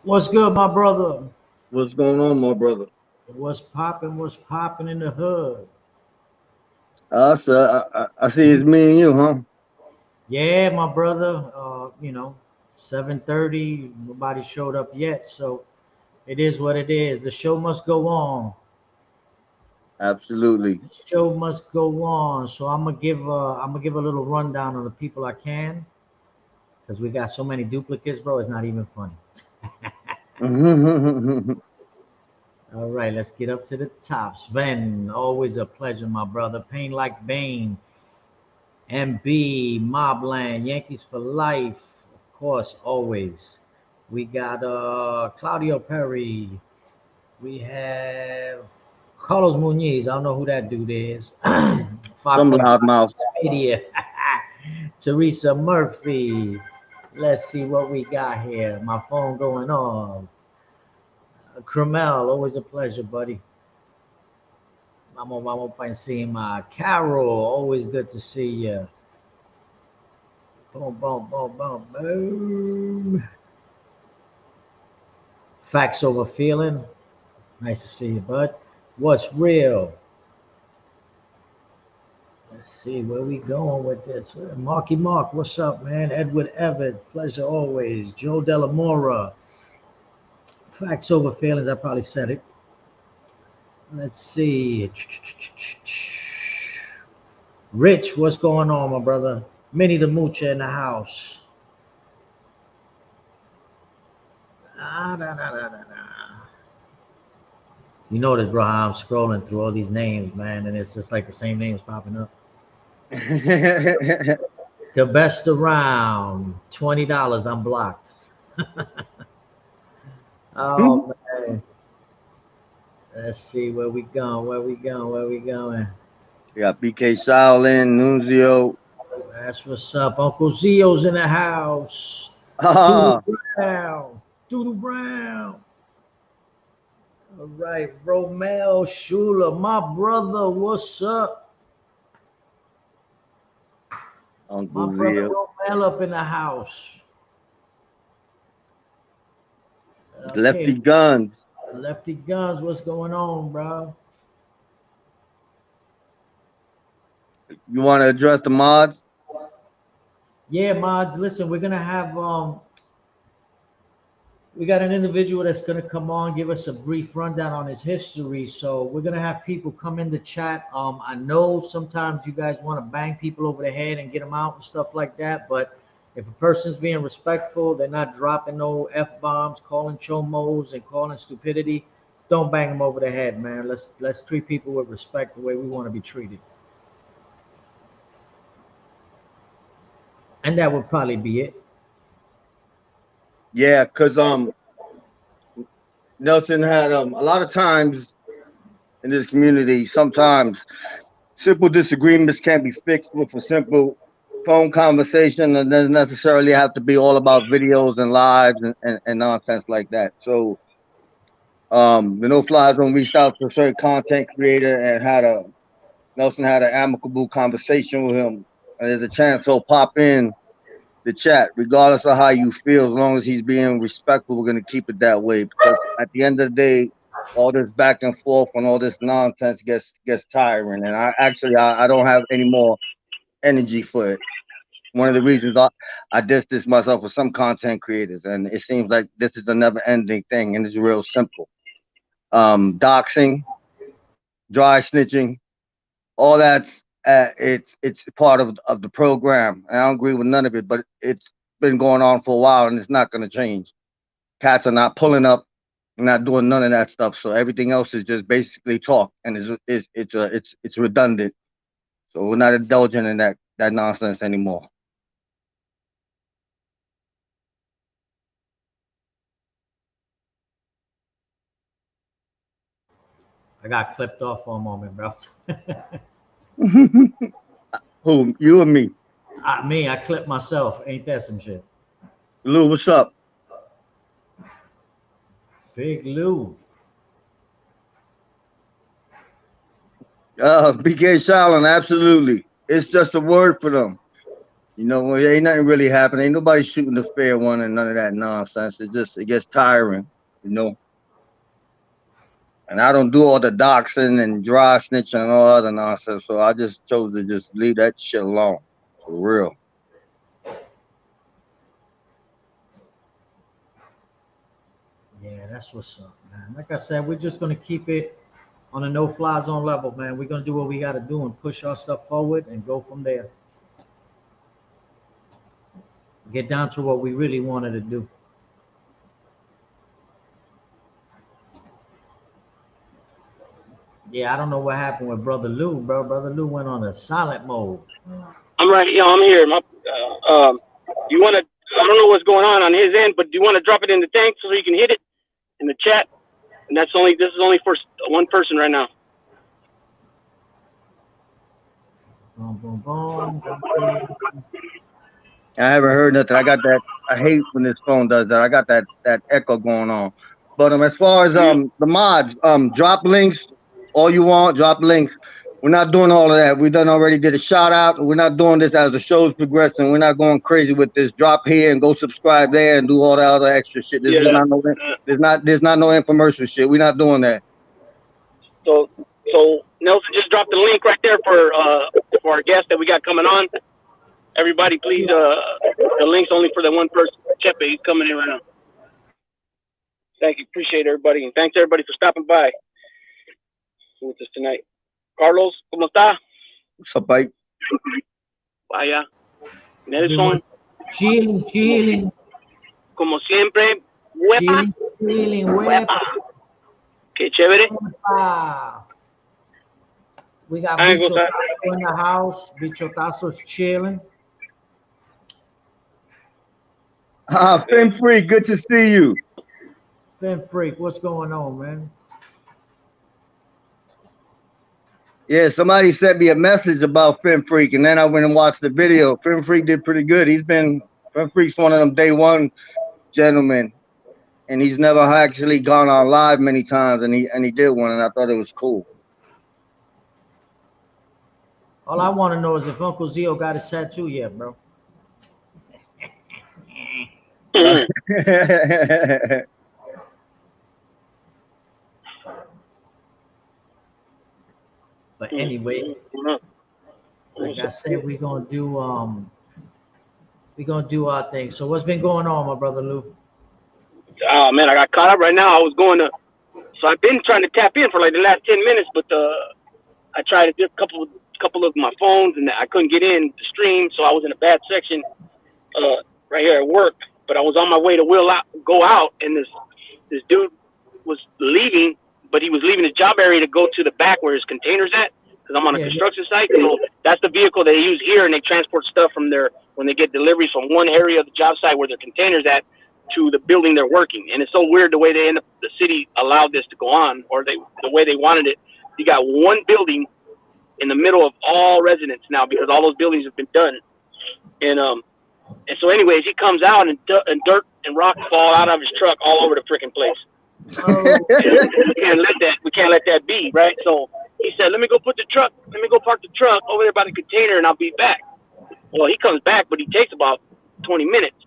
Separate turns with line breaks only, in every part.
What's good, my brother?
What's going on, my brother?
What's popping? What's popping in the hood?
Sir, I see it's me and you, huh?
Yeah, my brother. 7:30. Nobody showed up yet, so it is what it is. The show must go on.
Absolutely.
The show must go on. So I'm gonna give a little rundown on the people I can, because we got so many duplicates, bro. It's not even funny. All right, let's get up to the top. Sven, always a pleasure, my brother. Pain like Bane. MB, Mobland, Yankees for life, of course, always. We got Claudio Perry. We have Carlos Muniz. I don't know who that dude is.
Some
5.5
loudmouth.
Media. Teresa Murphy. Let's see what we got here. My phone going off. Cromel, always a pleasure, buddy. Vamos para encima. Carol, always good to see you. Boom, boom, boom, boom, boom. Facts over feeling. Nice to see you, bud. What's real? Let's see where we going with this. Marky Mark, what's up, man? Edward Everett, pleasure always. Joe Delamora. Facts over feelings. I probably said it. Let's see. Rich, what's going on, my brother? Minnie the Moocher in the house. You notice, bro, how I'm scrolling through all these names, man, and it's just like the same names popping up. The best around, $20. I'm blocked. Oh man. Let's see where we going. Where we going? Where we going?
We got BK Shaolin, Nunzio.
That's what's up. Uncle Zio's in the house. Doodle
Ah,
Brown. Doodle Brown. All right, Romel Schuler, my brother. What's up? My
Uncle
brother
Zio.
Romel up in the house.
Lefty
Okay,
Guns.
Lefty Guns, what's going on, bro?
You want to address the mods?
Yeah, mods. Listen, we're gonna have we got an individual that's gonna come on, give us a brief rundown on his history. So we're gonna have people come in the chat. I know sometimes you guys want to bang people over the head and get them out and stuff like that, but if a person's being respectful, they're not dropping no f bombs, calling chomos, and calling stupidity. Don't bang them over the head, man. Let's treat people with respect the way we want to be treated. And that would probably be it.
Yeah, cause Nelson had a lot of times in this community. Sometimes simple disagreements can be fixed with a simple phone conversation, and doesn't necessarily have to be all about videos and lives and nonsense like that. So the No Fly Zone reached out to a certain content creator and had a Nelson had an amicable conversation with him. And there's a chance he'll pop in the chat, regardless of how you feel, as long as he's being respectful, we're gonna keep it that way. Because at the end of the day, all this back and forth and all this nonsense gets tiring. And I don't have any more energy for it. One of the reasons I distance myself with some content creators, and it seems like this is a never ending thing, and it's real simple. Doxing, dry snitching, all that's it's part of the program. And I don't agree with none of it, but it's been going on for a while, and it's not going to change. Cats are not pulling up, not doing none of that stuff. So everything else is just basically talk, and it's redundant. So we're not indulging in that nonsense anymore.
I got clipped off for a moment, bro.
Who, you or me?
I clipped myself. Ain't that some shit?
Lou, what's up?
Big Lou.
BK Shallon, absolutely. It's just a word for them. You know, ain't nothing really happening. Ain't nobody shooting the fair one and none of that nonsense. It gets tiring, you know. And I don't do all the doxing and dry snitching and all other nonsense. So I just chose to just leave that shit alone. For real.
Yeah, that's what's up, man. Like I said, we're just gonna keep it on a no-fly zone level, man. We're gonna do what we gotta do and push our stuff forward and go from there. Get down to what we really wanted to do. Yeah, I don't know what happened with Brother Lou, bro. Brother Lou went on a silent mode.
I'm right. Yeah, I'm here. You want to? I don't know what's going on his end, but do you want to drop it in the tank so you can hit it in the chat? And this is only for one person right now.
Boom, boom, boom.
I haven't heard nothing. I got that. I hate when this phone does that. I got that echo going on. But as far as the mods, drop links all you want. Drop links. We're not doing all of that. We done already did a shout out. We're not doing this as the show's progressing. We're not going crazy with this. Drop here and go subscribe there and do all that other extra shit. This is not no. There's not no infomercial shit. We're not doing that.
So Nelson just dropped the link right there for our guest that we got coming on. Everybody, please, the link's only for the one person. Chepe, he's coming in right now. Thank you. Appreciate everybody. And thanks, everybody, for stopping by with us tonight. Carlos, ¿cómo está?
What's up, Mike?
Vaya. Nelson.
Chilling.
Como siempre. Huepa.
Chilling, huepa.
Qué chévere.
Huepa. We got Bichotazo in the house. Bichotazo's chilling.
Finn Freak, good to see you.
Finn Freak, what's going on, man?
Yeah, somebody sent me a message about Finn Freak, and then I went and watched the video. Finn Freak did pretty good. Finn Freak's one of them day one gentlemen, and he's never actually gone on live many times, and he did one, and I thought it was cool.
All I want to know is if Uncle Zio got his tattoo yet, bro. But anyway, like I said, we're gonna do our thing. So what's been going on, my brother Lou?
Oh man, I got caught up right now. So I've been trying to tap in for like the last 10 minutes, but I tried to do a couple of my phones and I couldn't get in the stream, so I was in a bad section right here at work. But I was on my way to go out, and this dude was leaving, but he was leaving his job area to go to the back where his containers at, because I'm on a construction site. So that's the vehicle they use here, and they transport stuff from when they get deliveries from one area of the job site where their containers at to the building they're working. And it's so weird the way the city allowed this to go on, or the way they wanted it. You got one building in the middle of all residents now because all those buildings have been done. And so anyways, he comes out and dirt and rocks fall out of his truck all over the freaking place.
Oh,
We can't let that be, right? So he said, let me go park the truck over there by the container and I'll be back. Well, he comes back, but he takes about 20 minutes.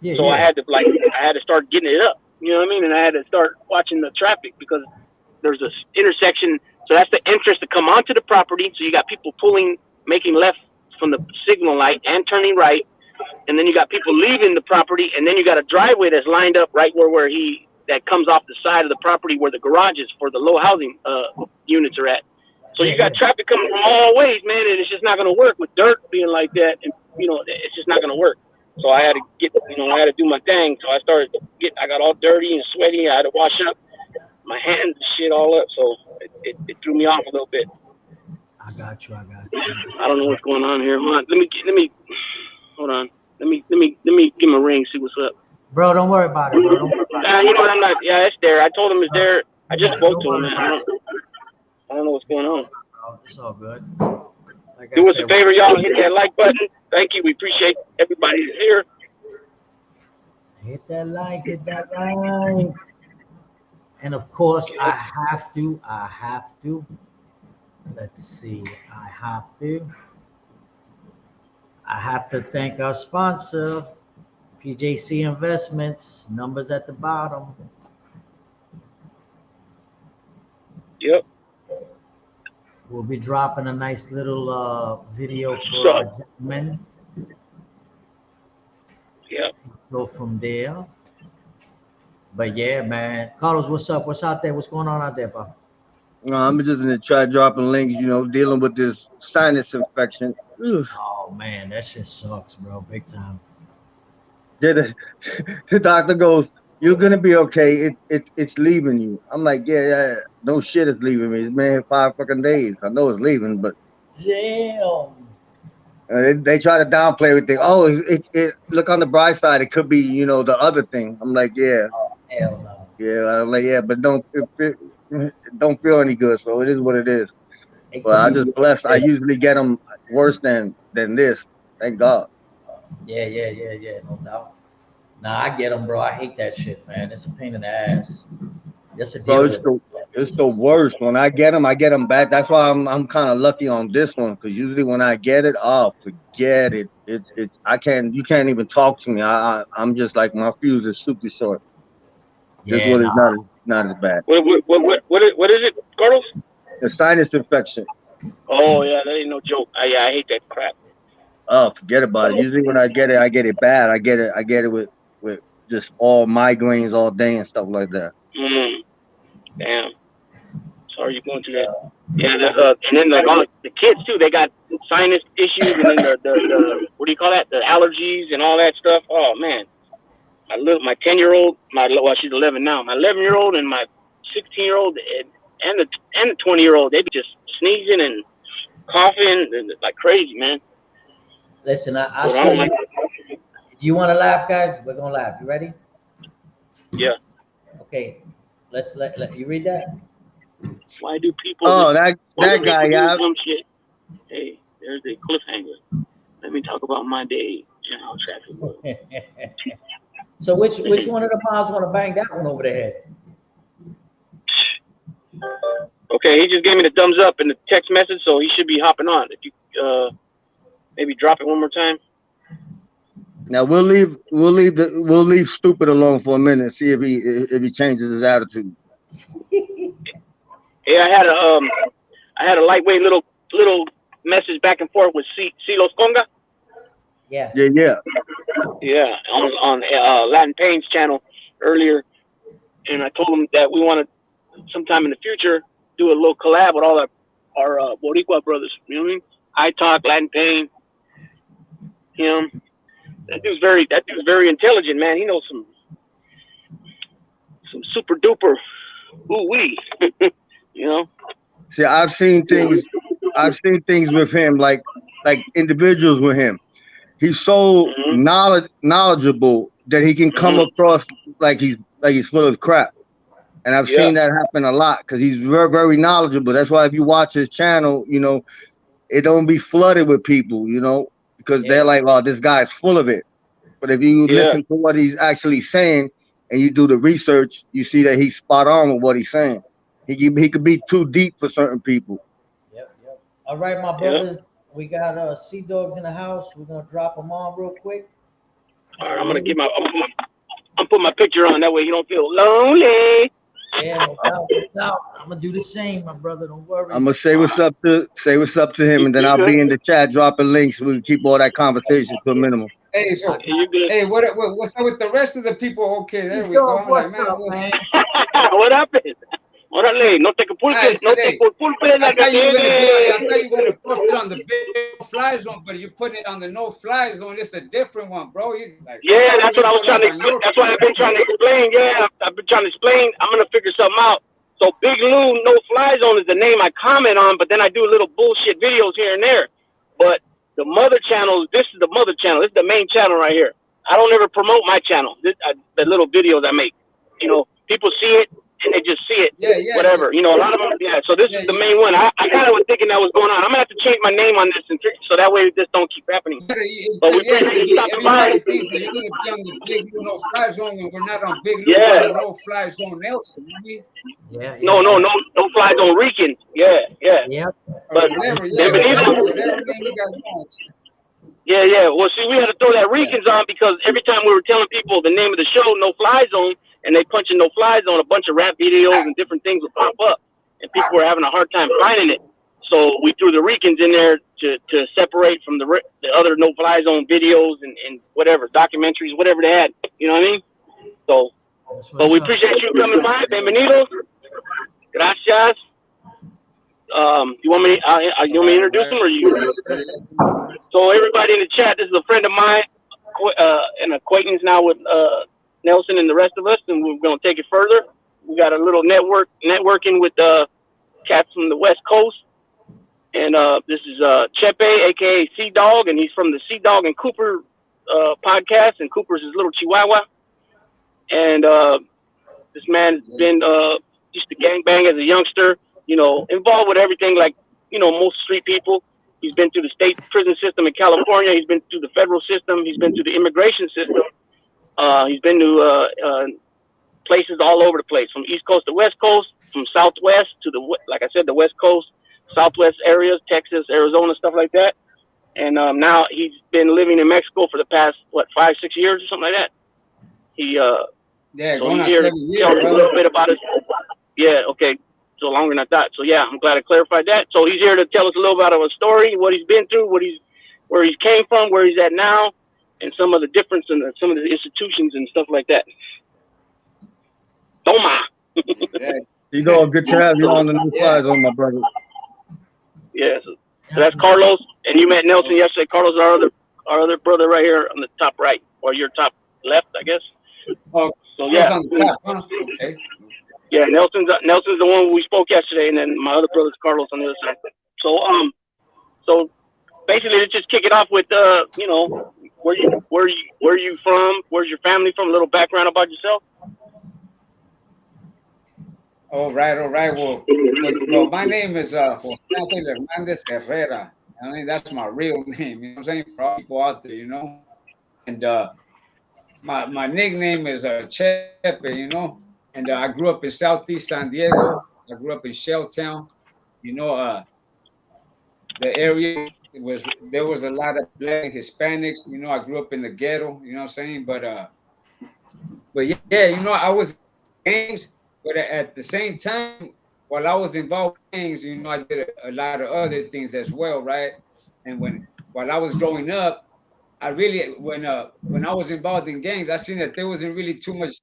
yeah,
So
yeah.
I had to start getting it up. You know what I mean? And I had to start watching the traffic because there's this intersection. So that's the entrance to come onto the property. So you got people making left from the signal light and turning right. And then you got people leaving the property. And then you got a driveway that's lined up right where that comes off the side of the property where the garages for the low housing units are at. So you got traffic coming from all ways, man, and it's just not going to work with dirt being like that. And, it's just not going to work. So I had to I had to do my thing. So I got all dirty and sweaty. I had to wash up my hands and shit all up. So it threw me off a little bit.
I got you.
I don't know what's going on here. Hold on. Hold on. Let me give him a ring, see what's up.
Bro, don't worry about it, bro. Don't worry about it.
You know what? I'm not. Yeah, it's there. I told him it's there. I just spoke to him, man. I don't know what's going on.
Bro, it's all good. Like I
Do us
said,
a favor, y'all. Hit that like button. Thank you. We appreciate everybody that's here.
hit that like. And of course, I have to. Let's see. I have to thank our sponsor, PJC Investments. Numbers at the bottom.
Yep.
We'll be dropping a nice little video for our gentlemen.
Yep.
Go from there. But yeah, man. Carlos, what's up? What's out there? What's going on out there, bro?
No, I'm just gonna try dropping links, dealing with this sinus infection. Ugh.
Oh man, that shit sucks, bro. Big time.
The doctor goes, "You're gonna be okay. It's leaving you." I'm like, yeah, no shit is leaving me. It's been here 5 fucking days. I know it's leaving, but
Damn.
they try to downplay everything. Oh, it look on the bright side. It could be, the other thing. I'm like, yeah,
Hell no.
yeah. I'm like, yeah, but it don't feel any good. So it is what it is.
It
But I
could be-
just blessed. I usually get them worse than this. Thank God.
Yeah, no doubt. Nah, I get them, bro. I hate that shit, man. It's a pain in the ass. Just a deal
Bro,
with
it's the worst. When I get them back. That's why I'm kind of lucky on this one, because usually when I get it, oh, forget it. You can't even talk to me. I'm just like, my fuse is super short. This
Yeah,
one is not as bad.
What is it, Carlos?
The sinus infection.
Oh yeah, that ain't no joke. I hate that crap.
Oh, forget about it. Usually when I get it bad. I get it with just all migraines all day and stuff like that.
Damn. Sorry you're going through that. Yeah, and then like all the kids too, they got sinus issues, and then the what do you call that? The allergies and all that stuff. Oh man, my 10-year-old, she's 11 now. My 11-year-old and my 16-year-old and the 20-year-old, they be just sneezing and coughing and like crazy, man.
Listen, I'll show you. Do you want to laugh, guys? We're gonna laugh. You ready?
Yeah.
Okay. Let's let you read that.
Why do people?
Oh, that guy, yeah.
Some shit. Hey, there's a cliffhanger. Let me talk about my day and how traffic was.
So which one of the moms want to bang that one over the head?
Okay, he just gave me the thumbs up in the text message, so he should be hopping on. If you maybe drop it one more time.
Now we'll leave stupid alone for a minute and see if he changes his attitude.
Yeah, I had a lightweight little message back and forth with Silos Conga.
Yeah.
Yeah, on Latin Pain's channel earlier, and I told him that we want to sometime in the future do a little collab with all our Boricua brothers. You know what I mean? I Talk, Latin Pain, him. That dude's very intelligent, man. He knows some super duper ooh wee.
See, I've seen things with him, like individuals with him. He's so knowledgeable that he can come across like he's full of crap. And I've seen that happen a lot because he's very, very knowledgeable. That's why if you watch his channel, you know, it don't be flooded with people, you know, because they're like, oh, this guy's full of it. But if you listen to what he's actually saying and you do the research, you see that he's spot on with what he's saying. He could be too deep for certain people.
Yep. All right, my brothers, we got Sea Dogs in the house. We're gonna drop them on real quick.
All right, I'm putting my picture on that way you don't feel lonely.
Yeah, no doubt. I'm gonna do the same, my brother. Don't worry.
I'm gonna say what's up to him, and then I'll be in the chat dropping links. We keep all that conversation to a minimum.
Hey, so hey, what's up with the rest of the people? Okay, there we go.
What's up, man?
What happened? Órale, no te culpes, no te culpes.
I thought you were gonna post it on the big fly zone, but you put it on the no fly zone. It's a different one, bro.
Yeah, that's what I was trying to. That's what I've been trying to explain. Yeah, I've been trying to explain. I'm gonna figure something out. So Big Lou No Fly Zone is the name I comment on, but then I do little bullshit videos here and there. But the mother channel, this is the mother channel. This is the main channel right here. I don't ever promote my channel. The little videos I make. You know, people see it and they just see it. Whatever. You know, a lot of them. Yeah. So this is the main one. I kind of was thinking that was going on. I'm gonna have to change my name on this, so that way this don't keep happening. But we
everybody thinks that you're gonna be on the Big Lou No Fly Zone, and we're not on Big Lou No Fly Zone Nelson.
No Fly Zone Rican. Yeah. But Yeah. Well, see, we had to throw that Ricans on because every time we were telling people the name of the show, No Fly Zone, and they punch in No Fly Zone, a bunch of rap videos and different things would pop up, and people were having a hard time finding it. So we threw the Ricans in there to separate from the other No Fly Zone videos and whatever, documentaries, whatever they had. You know what I mean? So, but we appreciate you coming by. Bienvenidos. Gracias. You want me to introduce him or you? So everybody in the chat, this is a friend of mine, an acquaintance now with Nelson and the rest of us, and we're going to take it further. We got a little networking with cats from the West Coast, and this is Chepe, aka Sea Dog, and he's from the Sea Dog and Cooper podcast, and Cooper's his little Chihuahua, and this man's been used to gangbang as a youngster. You know, involved with everything like, you know, most street people. He's been through the state prison system in California. He's been through the federal system. He's been through the immigration system. He's been to places all over the place, from East Coast to West Coast, from Southwest to like I said, the West Coast, Southwest areas, Texas, Arizona, stuff like that. And now he's been living in Mexico for the past, 5-6 years or something like that.
Going on 7 years,
tell us a little bit about it. Yeah, okay. So longer than I thought. So yeah, I'm glad I clarified that. So he's here to tell us a little about a story, what he's been through, where he's came from, where he's at now, and some of the difference in some of the institutions and stuff like that. Toma.
You know, good to have you on the No Fly Zone, my brother.
Yeah, so that's Carlos, and you met Nelson yesterday. Carlos, our other brother right here on the top right, or your top left, I guess.
Oh, so yeah. On the top, huh? Okay.
Yeah, Nelson's the one we spoke yesterday, and then my other brother's Carlos on the other side. So basically, let's just kick it off with you know, where you from? Where's your family from? A little background about yourself.
All right. Well, my name is Jose Hernandez Herrera. I mean, that's my real name. You know what I'm saying? For all people out there, you know. And my nickname is Chepe, you know. And I grew up in Southeast San Diego. I grew up in Shelltown. You know, the area there was a lot of Black Hispanics. You know, I grew up in the ghetto. You know what I'm saying? But yeah, you know, I was in gangs, but at the same time, while I was involved in gangs, you know, I did a lot of other things as well, right? And while I was growing up, I really when I was involved in gangs, I seen that there wasn't really too much.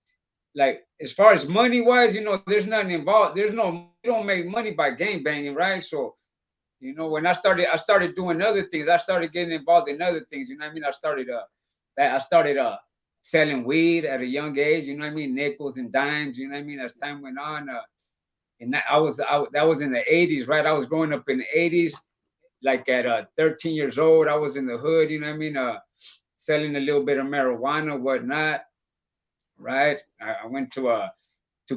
Like, as far as money wise, you know, there's nothing involved. You don't make money by gang banging, right? So, you know, when I started doing other things. I started getting involved in other things. You know what I mean? I started selling weed at a young age. You know what I mean? Nickels and dimes. You know what I mean? As time went on, and that was in the 80s, right? I was growing up in the 80s, like at 13 years old. I was in the hood. You know what I mean? Selling a little bit of marijuana, whatnot. right? I went to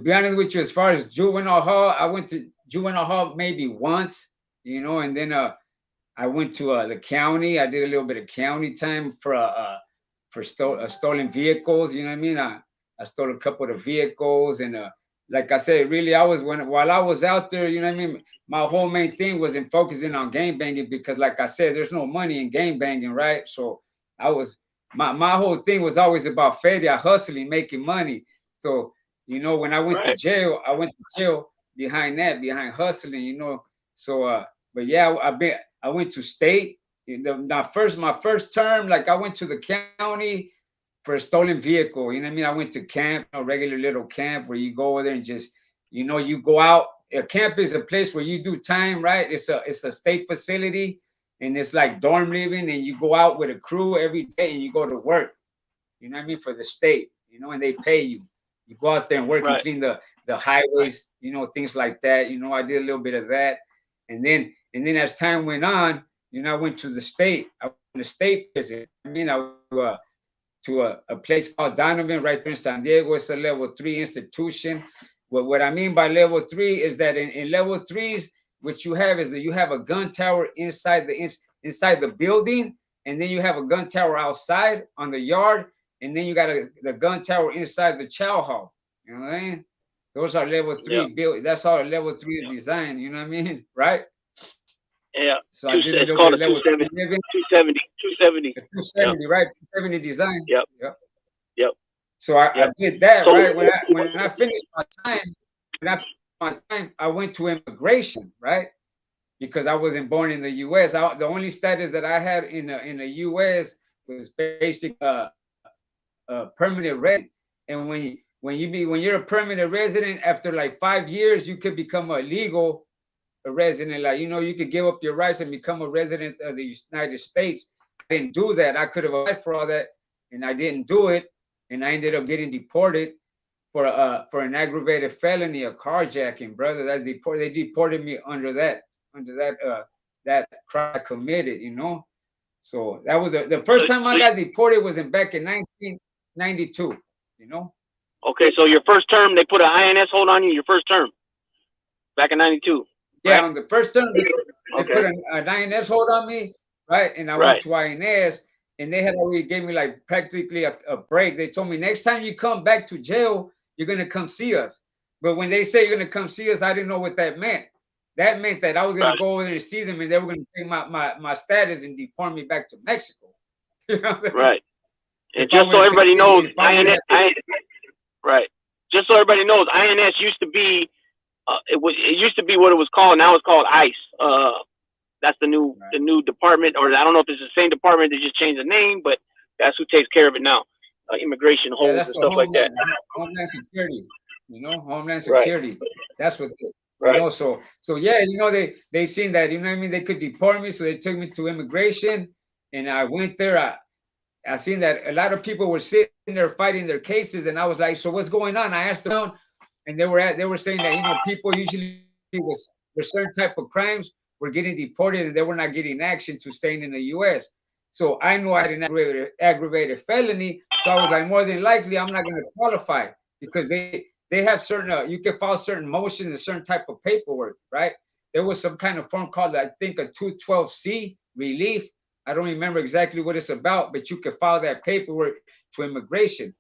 be honest with you, as far as juvenile hall, I went to juvenile hall maybe once, you know, and then I went to the county. I did a little bit of county time for stolen vehicles. You know what I mean? I stole a couple of vehicles, and like I said, really, while I was out there, you know what I mean. My whole main thing was in focusing on game banging because, like I said, there's no money in game banging, right? So I was my whole thing was always about feria, hustling, making money. So you know, when I went to
Right.
jail, I went to jail behind hustling. You know, so but yeah, I went to state. My first term, like I went to the county for a stolen vehicle. You know what I mean? I went to camp, a regular little camp where you go over there and just, you know, you go out. A camp is a place where you do time, right? It's a state facility, and it's like dorm living, and you go out with a crew every day and you go to work. You know what I mean? For the state, you know, and they pay you. You go out there and work and
Right.
clean the highways, you know, things like that. You know, I did a little bit of that, and then as time went on, you know, I went to the state. I went to state prison. I mean, I went to a place called Donovan right there in San Diego. It's a level 3 institution. What I mean by level 3 is that in level 3s, what you have is that you have a gun tower inside the building, and then you have a gun tower outside on the yard, and then you got the gun tower inside the chow hall. You know what I mean? Those are level
Yeah.
3 built. That's how a level 3 is designed. You know what I mean? Right?
Yeah.
So I did a
It's
little bit
called a
of level 3
270.
living.
270. 270.
A
Yep.
270, right? 270 design.
Yep.
Yep.
Yep.
So I
Yep.
did that,
So
right? When I finished my time, I went to immigration, right? Because I wasn't born in the U.S. The only status that I had in the U.S. was basic permanent resident. And when you're a permanent resident, after like 5 years, you could become a legal resident. Like, you know, you could give up your rights and become a resident of the United States. I didn't do that. I could have applied for all that, and I didn't do it. And I ended up getting deported for an aggravated felony, a carjacking, brother. They deported me under that crime I committed, you know. So that was the first time I got deported was back in 1992, you know.
okay, so your first term, they put an INS hold on you. Your first term back in '92,
Yeah,
right?
on the first term they put
Okay.
an INS hold on me, right? And I went
Right.
to INS, and they had already gave me like practically a break. They told me next time you come back to jail, you're gonna come see us. But when they say you're gonna come see us, I didn't know what that meant. That meant that I was gonna
Right.
go over there and see them, and they were gonna take my status and deport me back to Mexico. You know what I'm saying?
Right. And
If I
just
would
so
have
everybody knows,
continued, if I would have,
right. Just so everybody knows, INS used to be, it used to be what it was called. Now it's called ICE. That's the
right.
new department, or I don't know if it's the same department. They just changed the name, but that's who takes care of it now. Immigration
Yeah,
holds
that's
and
the
stuff like that.
Homeland Security. You know, Homeland
Right.
Security. That's what you
Right.
know. So yeah, you know, they seen that, you know what I mean, they could deport me, so they took me to immigration, and I went there. I seen that a lot of people were sitting there fighting their cases, and I was like, so what's going on? I asked them, and they were saying that, you know, people usually with certain type of crimes were getting deported, and they were not getting action to staying in the U.S. So I knew I had an aggravated felony, so I was like, more than likely, I'm not going to qualify because they have certain you can file certain motions and certain type of paperwork, right? There was some kind of form called, I think, a 212C relief. I don't remember exactly what it's about, but you can file that paperwork to immigration.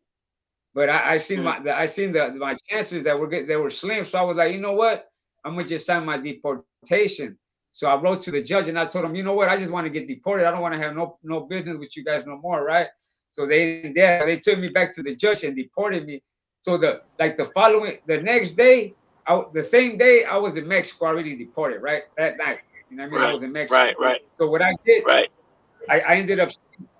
But I seen my chances that were good, they were slim. So I was like, you know what? I'm gonna just sign my deportation. So I wrote to the judge and I told him, you know what? I just want to get deported. I don't want to have no business with you guys no more, right? So they took me back to the judge and deported me. So the next day, the same day I was in Mexico already deported, right? That night, you know what I mean? I
Right.
was in
Right.
Mexico.
Right.
So what I did,
Right.
I ended up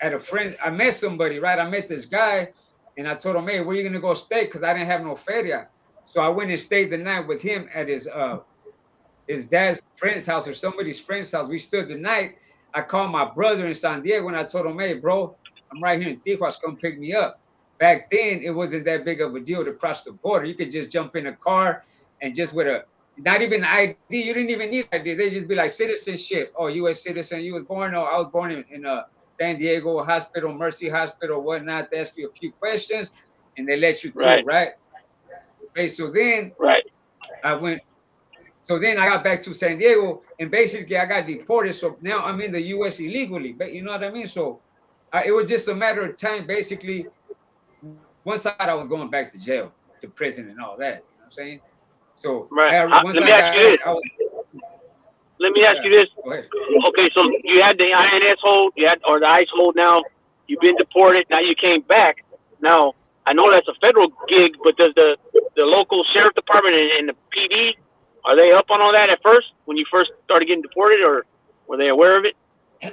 at a friend. I met somebody, right? I met this guy, and I told him, "Hey, where you gonna go stay?" Because I didn't have no feria. So I went and stayed the night with him at his dad's friend's house or somebody's friend's house. We stood the night. I called my brother in San Diego, and I told him, "Hey, bro, I'm right here in Tijuas. Come pick me up." Back then, it wasn't that big of a deal to cross the border. You could just jump in a car and just with a not even ID. You didn't even need ID. They just be like citizenship. Oh, U.S. citizen. You was born. Oh, I was born in San Diego Hospital, Mercy Hospital, whatnot. They ask you a few questions, and they let you through,
Right.
right? Okay, so then
Right.
I went. So then I got back to San Diego, and basically I got deported. So now I'm in the U.S. illegally, but you know what I mean. So it was just a matter of time. Basically, one side I was going back to jail, to prison, and all that. You know what I'm saying? So
Right.
once
Let
I
me ask
got
you this.
back, I was.
Let me ask
Yeah,
you this.
go ahead.
Okay, so you had the INS hold, or the ICE hold. Now you've been deported. Now you came back. Now I know that's a federal gig, but does the local sheriff department and the PD, are they up on all that at first when you first started getting deported, or were they aware of it?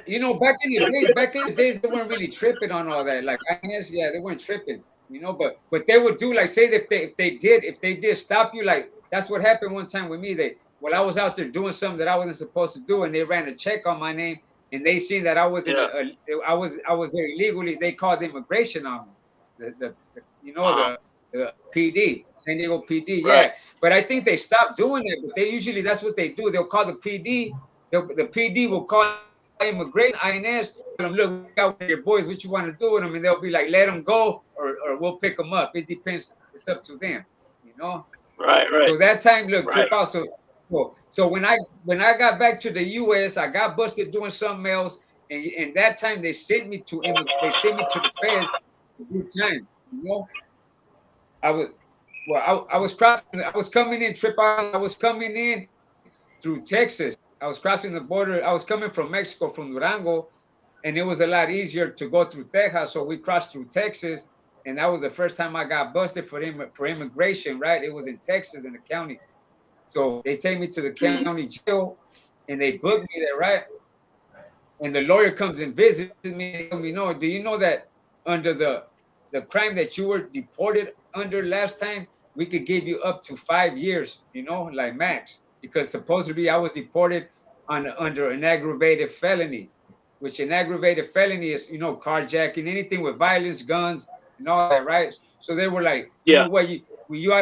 You know, back in the days, they weren't really tripping on all that. Like, I guess, yeah, they weren't tripping. You know, but they would do, like, say that if they did stop you, like that's what happened one time with me. When I was out there doing something that I wasn't supposed to do, and they ran a check on my name, and they seen that I wasn't
Yeah.
I was there illegally. They called immigration on me. The PD, San Diego PD,
Right.
yeah. But I think they stopped doing it. But they usually, that's what they do. They'll call the PD. The PD will call immigration, INS, tell them, look, we got one of your boys, what you want to do with them? And they'll be like, let them go, or we'll pick them up. It depends. It's up to them, you know?
Right. Right.
So that time, look,
Right.
trip out. So when I got back to the US, I got busted doing something else. And that time they sent me to the feds a good time, you know? I was crossing, I was coming in, trip out, I was coming in through Texas. I was crossing the border. I was coming from Mexico, from Durango, and it was a lot easier to go through Texas. So we crossed through Texas, and that was the first time I got busted for immigration. Right? It was in Texas in the county. So they take me to the county jail, and they book me there. Right? And the lawyer comes and visits me and tells me, no, do you know that under the crime that you were deported under last time, we could give you up to 5 years, you know, like max, because supposedly I was deported under an aggravated felony, which an aggravated felony is, you know, carjacking, anything with violence, guns, and all that, right? So they were like, you
Yeah.
know what, you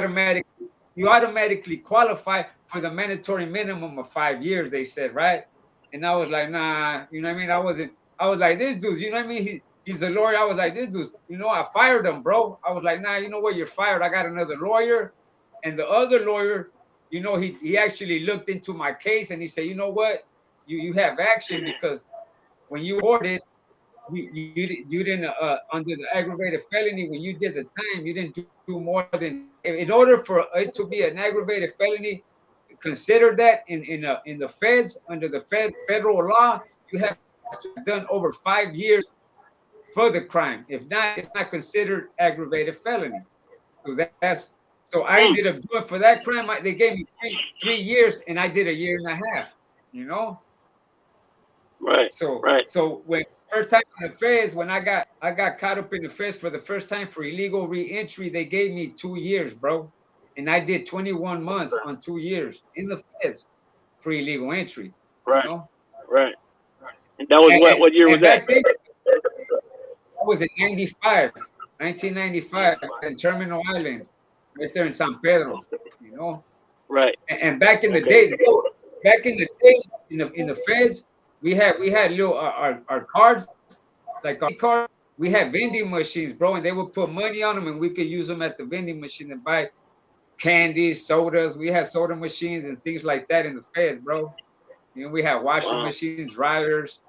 automatically qualify for the mandatory minimum of 5 years, they said, right? And I was like, nah, you know what I mean? I was like, this dude, you know what I mean? He's a lawyer. I was like, this dude, you know, I fired him, bro. I was like, nah, you know what? You're fired. I got another lawyer. And the other lawyer, you know, he actually looked into my case and he said, you know what? You have action because when you ordered, you didn't under the aggravated felony, when you did the time, you didn't do more than, in order for it to be an aggravated felony, consider that in the feds, under the federal law, you have to have done over 5 years for the crime. If not, it's not considered aggravated felony. So that's so I ended up doing, for that crime, they gave me 3 years, and I did a year and a half, you know.
Right. Right.
So when first time in the feds, when I got caught up in the feds for the first time for illegal re-entry, they gave me 2 years, bro. And I did 21 months on 2 years in the feds for illegal entry, you
Right.
know?
Right. And that was what year was
And
that?
back then, I was in 1995 in Terminal Island, right there in San Pedro, you know?
Right.
And back in the
Okay.
days, bro, back in the days in the feds, we had little our cards, like our cards. We had vending machines, bro, and they would put money on them, and we could use them at the vending machine and buy candies, sodas. We had soda machines and things like that in the feds, bro. You know, we had washing machines, dryers.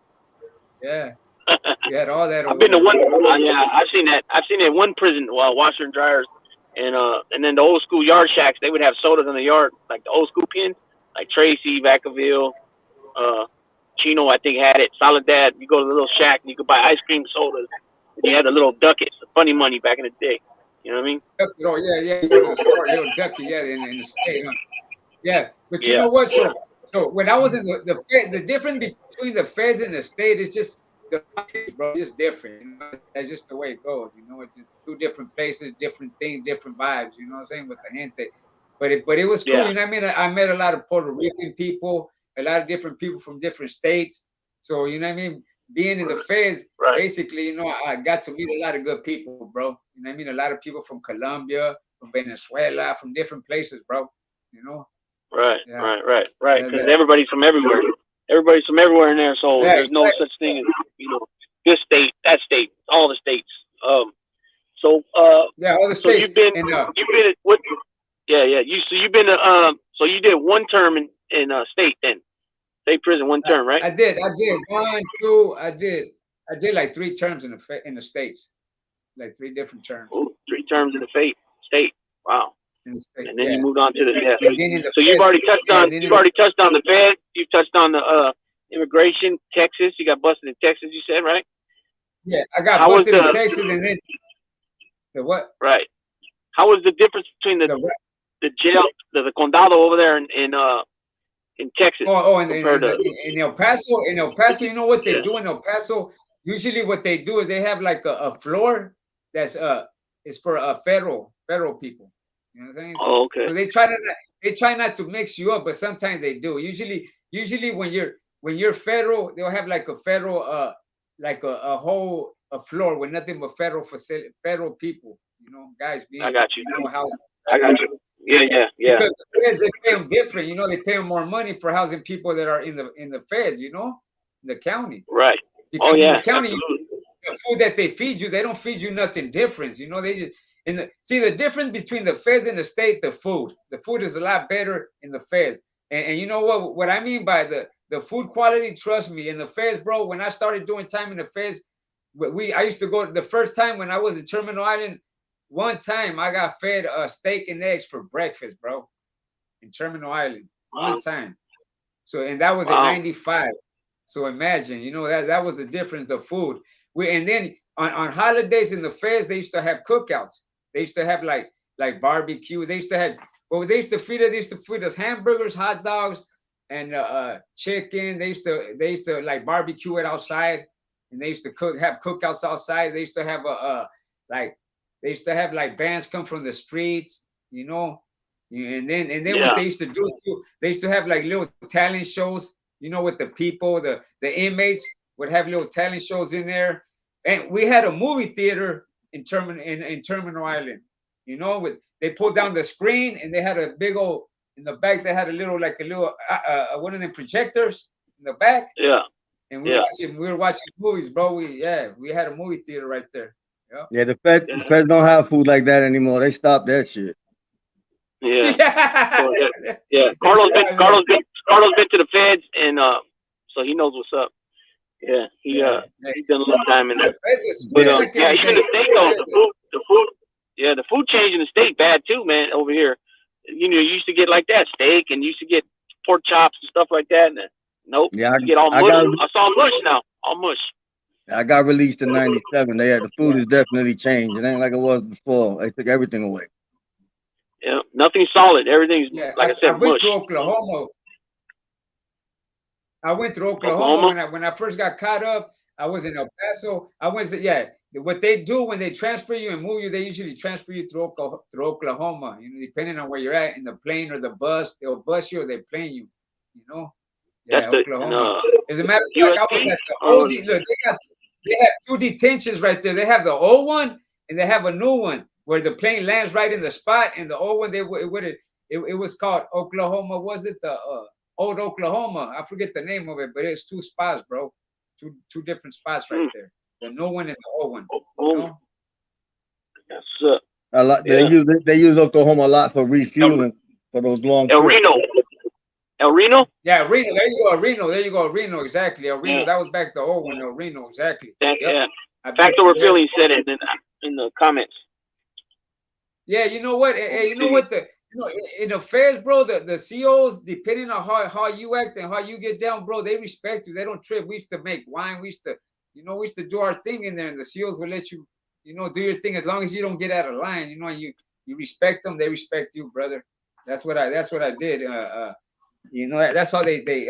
Yeah, we had all that
I've
over
been to
there.
one. Yeah, I've seen that. I've seen that one prison, washer and dryers, and then the old school yard shacks. They would have sodas in the yard, like the old school pins, like Tracy, Vacaville, Chino. I think had it. Soledad. You go to the little shack and you could buy ice cream, sodas. And you had the little ducats, the funny money back in the day. You know what I mean?
Oh yeah. You go to the store, little ducky, yeah, in the state, huh? Yeah, but you
Yeah.
know what? So when I was in the Fed, the difference between the feds and the state is just the bro, just different. You know, that's just the way it goes. You know, it's just two different places, different things, different vibes. You know what I'm saying, with the gente. But it was cool.
Yeah.
You know what I mean? I met a lot of Puerto Rican people, a lot of different people from different states. So you know what I mean? Being in the feds,
Right.
basically, you know, I got to meet a lot of good people, bro. You know what I mean? A lot of people from Colombia, from Venezuela, from different places, bro. You know?
Right.
Yeah.
Right.
Yeah,
Because everybody's from everywhere. Everybody's from everywhere in there, so
yeah,
there's no such thing as this state, that state, all the states. So
Yeah, all the
so
states.
you've been
And
at what? Yeah, yeah. You've been so you did one term in state then, state prison, one term, right?
I did 1, 2. I did like 3 terms in the states, like 3 different terms
Ooh, 3 terms in the state. Wow.
in the state.
And then you
Yeah,
moved on to the
and then in the
so you've
feds.
already touched
Yeah,
on
then in
you've already touched on the Fed. You've touched on the immigration, Texas. You got busted in Texas. You said right?
yeah, I got
How was
busted in
the
Texas, and then the what?
right? How was the difference between
The
the jail, the condado over there in Texas compared to
in El Paso, you know what they do in El Paso? Usually, what they do is they have like a floor that's is for federal people. You know what I'm saying?
oh, okay.
So they try not to mix you up, but sometimes they do. Usually when you're federal, they'll have like a federal like a whole floor with nothing but federal people. You know, guys being
I got you.
housed.
I got you. Yeah.
Because the feds, they pay them different, you know, they pay them more money for housing people that are in the feds, you know, in the county.
Right.
Because
Oh
in
yeah.
the county,
Absolutely.
the food that they feed you, they don't feed you nothing different. You know, they just see the difference between the feds and the state, the food. The food is a lot better in the feds. And you know what I mean by the food quality, trust me, in the feds, bro, when I started doing time in the feds, I used to go the first time when I was in Terminal Island. One time I got fed steak and eggs for breakfast, bro, in Terminal Island.
Wow.
One time. So, and that was in '95. So imagine, you know, that was the difference, the food. And then on holidays in the fairs, they used to have cookouts. They used to have like barbecue. They used to have, well, they used to feed us hamburgers, hot dogs, and chicken. They used to like barbecue it outside, and they used to have cookouts outside. They used to have they used to have like bands come from the streets, you know. And then what they used to do too, they used to have like little talent shows, you know, with the people, the inmates would have little talent shows in there. And we had a movie theater in Terminal Island, you know, they pulled down the screen and they had a big old, in the back they had a little one of them projectors in the back.
Yeah.
And we were watching movies, bro. We had a movie theater right there. Yep.
Yeah, the feds don't have food like that anymore. They stopped that shit.
Yeah. So, yeah. Carlos been to the feds, and so he knows what's up. Yeah, he's done a little time in there. But yeah, even the state though, the food change in the state bad too, man. Over here, you know, you used to get like that steak, and you used to get pork chops and stuff like that. And nope,
Yeah,
you get all mush. I saw mush now, all mush.
I got released in '97. The food has definitely changed. It ain't like it was before. They took everything away.
Yeah, nothing's solid. Everything's like I said, mush.
I went through Oklahoma when I first got caught up. I was in El Paso. What they do when they transfer you and move you, they usually transfer you through Oklahoma. You know, depending on where you're at in the plane or the bus, they'll bus you or they plane you. You know, Oklahoma. As a matter of fact, I was at the old. Look, they have 2 detentions right there. They have the old one and they have a new one where the plane lands right in the spot. And the old one, it was called Oklahoma. Was it the old Oklahoma? I forget the name of it, but it's 2 spots, bro. Two different spots right there. The new one and the old one. You know?
Yes,
A lot. They use Oklahoma a lot for refueling for those long trips.
El Reno?
Yeah, Reno. There you go, Reno. Exactly. El Reno. Yeah. That was back the old one. El Reno. Exactly.
Yeah. Factor Refueling said it in the comments.
Yeah, you know what? You know what? In the fairs, bro, the COs, depending on how you act and how you get down, bro, they respect you. They don't trip. We used to make wine. We used to do our thing in there, and the COs will let you, you know, do your thing as long as you don't get out of line. You know, you respect them. They respect you, brother. That's what I did. You know, that's how they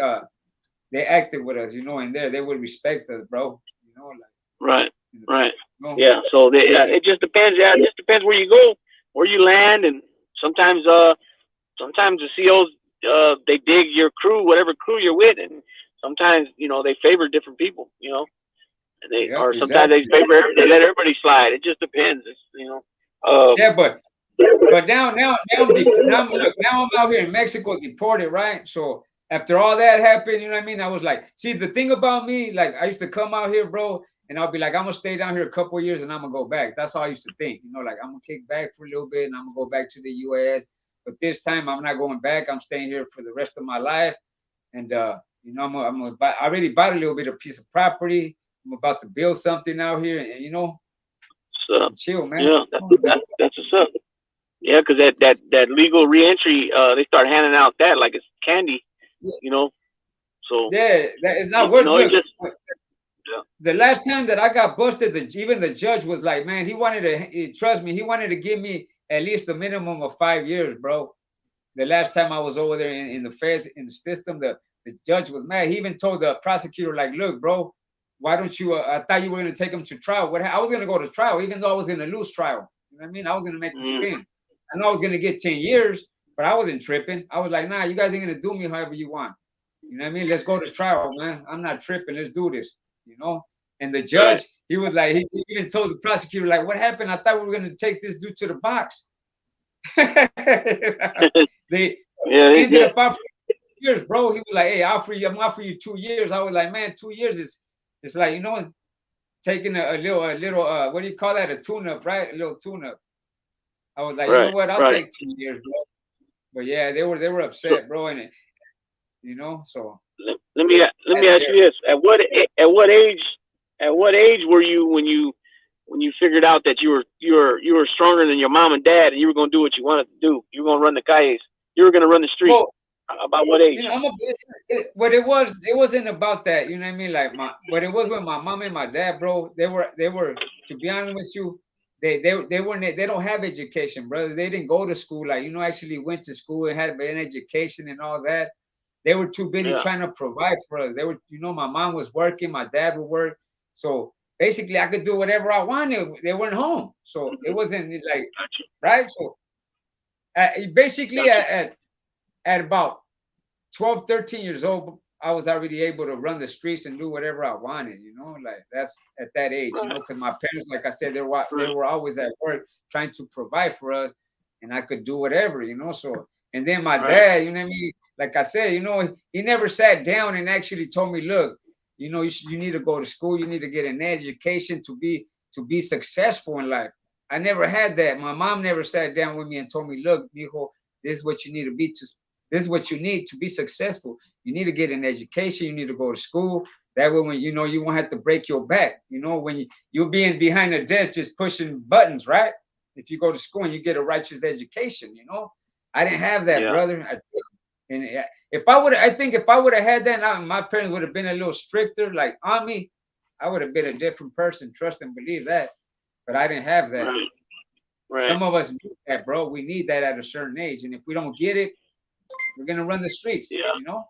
acted with us, you know, and they would respect us, bro. You know, like
right. You know? Yeah. So it just depends. Yeah, it just depends where you go, where you land, and sometimes the COs they dig your crew, whatever crew you're with, and sometimes you know they favor different people, you know, and sometimes they let everybody slide. It just depends. It's, you know.
But now I'm out here in Mexico deported, right? So after all that happened, you know what I mean? I was like, see, the thing about me, like I used to come out here, bro, and I'll be like, I'm gonna stay down here a couple of years and I'm gonna go back. That's how I used to think, you know, like I'm gonna kick back for a little bit and I'm gonna go back to the US. But this time I'm not going back. I'm staying here for the rest of my life. And you know, I'm gonna buy, I already bought a little bit of piece of property. I'm about to build something out here, and you know,
So
chill, man.
yeah, that's what's up. Yeah, because that legal reentry, they start handing out that like it's candy, you know. So
Yeah, that is not worth.
no,
Look,
just
the last time that I got busted, even the judge was like, man, he wanted to trust me. He wanted to give me at least a minimum of 5 years, bro. The last time I was over there in the feds in the system, the judge was mad. He even told the prosecutor, like, look, bro, why don't you? I thought you were going to take him to trial. I was going to go to trial, even though I was going to lose trial. You know what I mean? I was going to make him spin. I know I was going to get 10 years, but I wasn't tripping. I was like, nah, you guys ain't going to do me however you want. You know what I mean? Let's go to trial, man. I'm not tripping. Let's do this. You know? And the judge, he was like, he even told the prosecutor, like, what happened? I thought we were going to take this dude to the box. They ended up offering 2 years, bro. He was like, hey, I'm offering you 2 years. I was like, man, 2 years is it's like, you know, taking a little what do you call that? A tune-up, right? A little tune-up. I was like, you know what? I'll take 2 years, bro. But yeah, they were upset, bro, and it, you know. So
let me ask you this: at what age were you when you figured out that you were stronger than your mom and dad, and you were going to do what you wanted to do? You were going to run the calles. You were going to run the street. Well, about what age?
You know, but it wasn't about that. You know what I mean? Like but it was with my mom and my dad, bro. They were to be honest with you, they don't have education, brother. They didn't go to school, like, you know, actually went to school and had an education and all that. They were too busy trying to provide for us. They were, you know, my mom was working, my dad would work, so basically I could do whatever I wanted. They weren't home, so it wasn't like right. So basically at about 12, 13 years old, I was already able to run the streets and do whatever I wanted, you know, like that's at that age, you know, because my parents, like I said, they were always at work trying to provide for us, and I could do whatever, you know. So, and then my dad, you know what I mean? Like I said, you know, he never sat down and actually told me, look, you know, you need to go to school, you need to get an education to be successful in life. I never had that. My mom never sat down with me and told me, look, mijo, this is what you need to be this is what you need to be successful. You need to get an education. You need to go to school. That way, when you know, you won't have to break your back. You know, when you're being behind a desk just pushing buttons, right? If you go to school and you get a righteous education, you know, I didn't have that, brother. And I think if I would have had that, my parents would have been a little stricter, like on me. I would have been a different person. Trust and believe that. But I didn't have that.
Right.
Some of us need that, bro. We need that at a certain age, and if we don't get it, we're gonna run the streets, you know.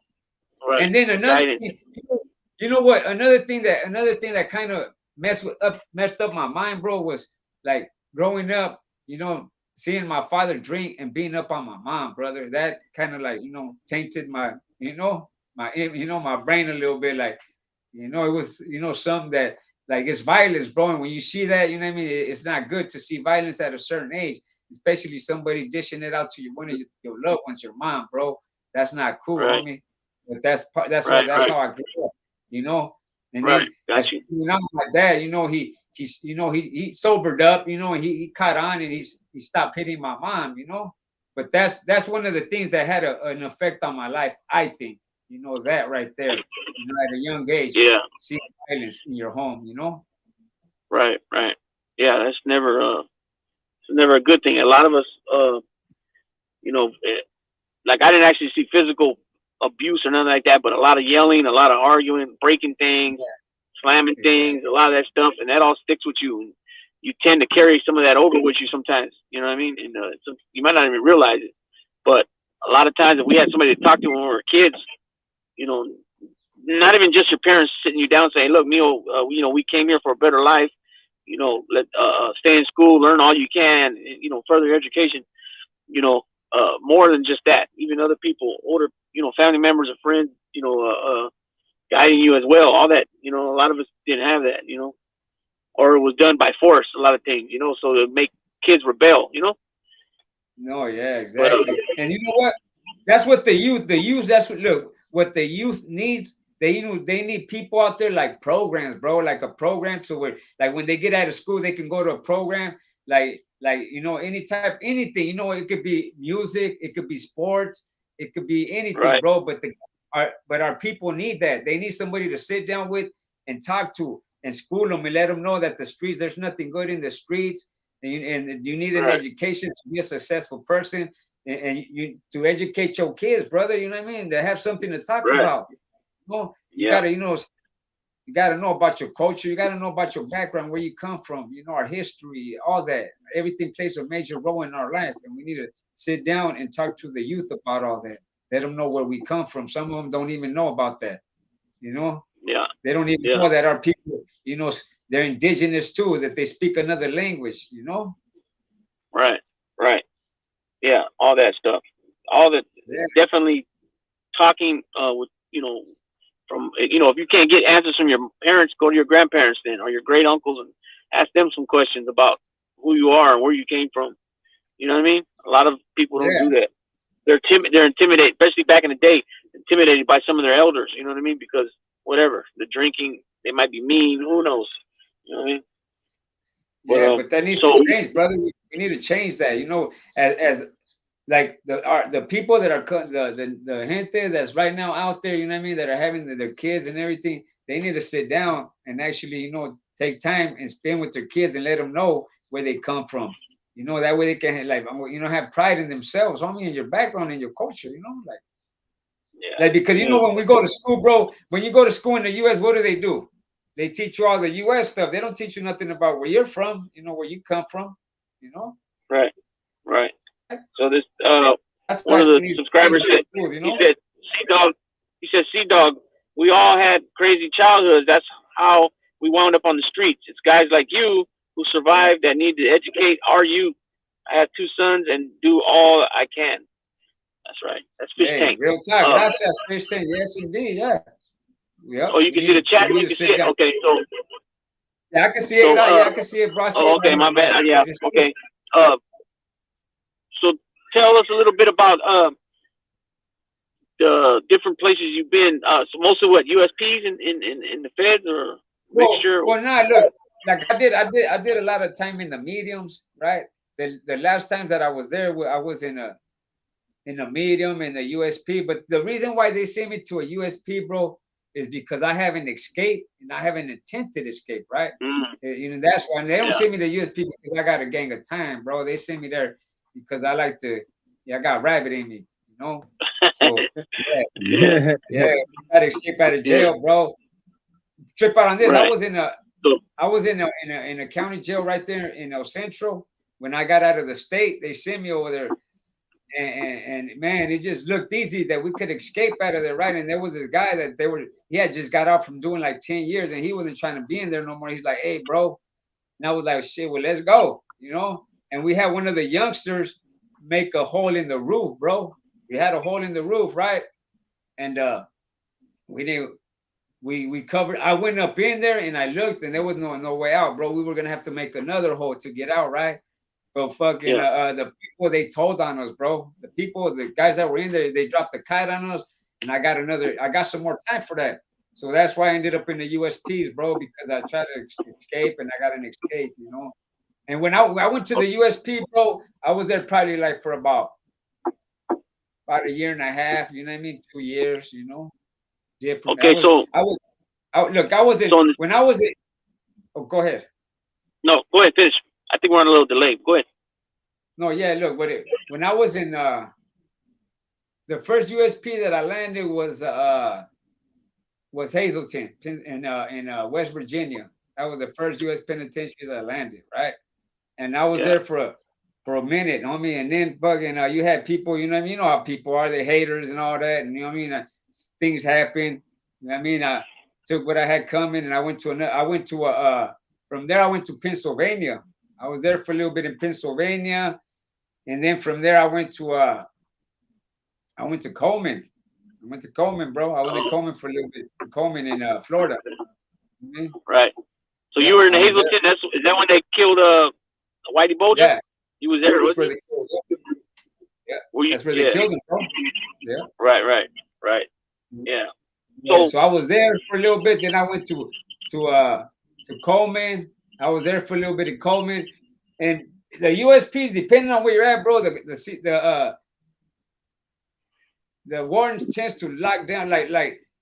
Right. And then another thing, you know what? Another thing that kind of messed up my mind, bro, was like growing up, you know, seeing my father drink and being up on my mom, brother. That kind of like, you know, tainted my brain a little bit. Like, you know, it was, you know, something that like it's violence, bro. And when you see that, you know what I mean, it's not good to see violence at a certain age. Especially somebody dishing it out to one of your loved ones, your mom, bro. That's not cool, homie. But that's how I grew up, you know. And then you know, my dad, you know, he sobered up, you know, and he caught on and he stopped hitting my mom, you know. But that's one of the things that had an effect on my life, I think. You know, that right there, you know, at a young age, see violence in your home, you know.
Right. Yeah, that's never a good thing. A lot of us, you know, like I didn't actually see physical abuse or nothing like that, but a lot of yelling, a lot of arguing, breaking things, slamming things, a lot of that stuff, and that all sticks with you. You tend to carry some of that over with you sometimes, you know what I mean? And you might not even realize it, but a lot of times if we had somebody to talk to when we were kids, you know, not even just your parents sitting you down saying, look, Mio, you know, we came here for a better life. You know, stay in school, learn all you can, you know, further your education, you know, more than just that, even other people, older, you know, family members or friends, you know, guiding you as well, all that, you know, a lot of us didn't have that, you know, or it was done by force, a lot of things, you know, so to make kids rebel, you know?
No, yeah, exactly. And you know what? That's what the youth, that's what the youth needs they need people out there like programs, bro, like a program so where like when they get out of school they can go to a program like anything, it could be music, it could be sports, it could be anything,
Right.
bro. But our people need that. They need somebody to sit down with and talk to and school them and let them know that the streets, there's nothing good in the streets, and you need an
Right.
education to be a successful person, and you to educate your kids, brother. You know what I mean? To have something to talk
Right.
about. You
Yeah.
gotta, you gotta know about your culture. You gotta know about your background, where you come from. Our history, all that. Everything plays a major role in our life, and we need to sit down and talk to the youth about all that. Let them know where we come from. Some of them don't even know about that.
Yeah.
They don't even
Yeah.
know that our people, they're indigenous too, that they speak another language.
Right. Right. Yeah. All that stuff. All that.
Yeah.
Definitely talking with from if you can't get answers from your parents, go to your grandparents then, or your great uncles, and ask them some questions about who you are and where you came from. You know what I mean? A lot of people don't do that. They're timid. They're intimidated, especially back in the day, intimidated by some of their elders. You know what I mean? Because whatever, the drinking, they might be mean. Who knows? You know what I mean?
But that needs to change, brother. We need to change that. As like the people that are the gente that's right now out there, you know what I mean, that are having their kids and everything, they need to sit down and actually, take time and spend with their kids and let them know where they come from. That way they can have pride in themselves, homie, in your background and your culture, because when we go to school, bro, when you go to school in the US, what do? They teach you all the US stuff. They don't teach you nothing about where you're from, where you come from,
Right. Right. So this
That's
one of
why
the subscribers said, he said, C-Dog, we all had crazy childhoods. That's how we wound up on the streets. It's guys like you who survived that need to educate our youth. I have 2 sons and do all I can. That's right. That's Fish Tank.
Real talk. Gracias, Fish Tank. Yes, indeed. Yeah.
Oh, you can see the chat. You can see it. Okay, so.
Yeah, I can see it. I can see it, bro.
Okay, my bad. Yeah. Okay. So tell us a little bit about the different places you've been. So mostly what, USPs in the feds or mixture?
Well, no, look, like I did a lot of time in the mediums, right? The last times that I was there, I was in a medium in the USP. But the reason why they sent me to a USP, bro, is because I haven't escaped and I haven't attempted escape, right? That's why they don't send me to USP because I got a gang of time, bro. They send me there because I like to. I got rabbit in me, So I gotta escape out of jail, bro. Trip out on this. Right. I was in a county jail right there in El Centro. When I got out of the state, they sent me over there. And man, it just looked easy that we could escape out of there, right? And there was this guy that he had just got out from doing like 10 years and he wasn't trying to be in there no more. He's like, hey, bro. And I was like, shit, well, let's go, And we had one of the youngsters make a hole in the roof, bro. We had a hole in the roof, right? And we covered. I went up in there and I looked and there was no way out, bro. We were gonna have to make another hole to get out, right? But fucking the people, they told on us, bro. The guys that were in there, they dropped the kite on us, and I got some more time for that. So that's why I ended up in the USPs, bro, because I tried to escape and I got an escape, And when I went to the USP, bro, I was there probably like for about a year and a half, you know what I mean? 2 years, Different.
Okay,
when I was in. Oh, go ahead.
No, go ahead, finish. I think we're on a little delay. Go ahead.
No, yeah, look, when I was in the first USP that I landed was Hazleton in West Virginia. That was the first U.S. penitentiary that I landed, right? And I was there for a minute, homie. And then fucking you had people, you know what I mean? You know how people are, they haters and all that, and you know what I mean? Things happen. You know what I mean? I took what I had coming, and I went to from there I went to Pennsylvania. I was there for a little bit in Pennsylvania, and then from there I went to Coleman. I went to Coleman, bro. I was in Coleman for a little bit. Coleman in Florida.
Mm-hmm. Right. So you were in Hazleton. Is that when they killed Whitey Bulger? Yeah. You was there, wasn't you?
Yeah. That's where they killed him, bro. Yeah.
Right. Yeah.
Yeah, so I was there for a little bit. Then I went to Coleman. I was there for a little bit in Coleman, and the USPs, depending on where you're at, bro, the wardens tends to lock down like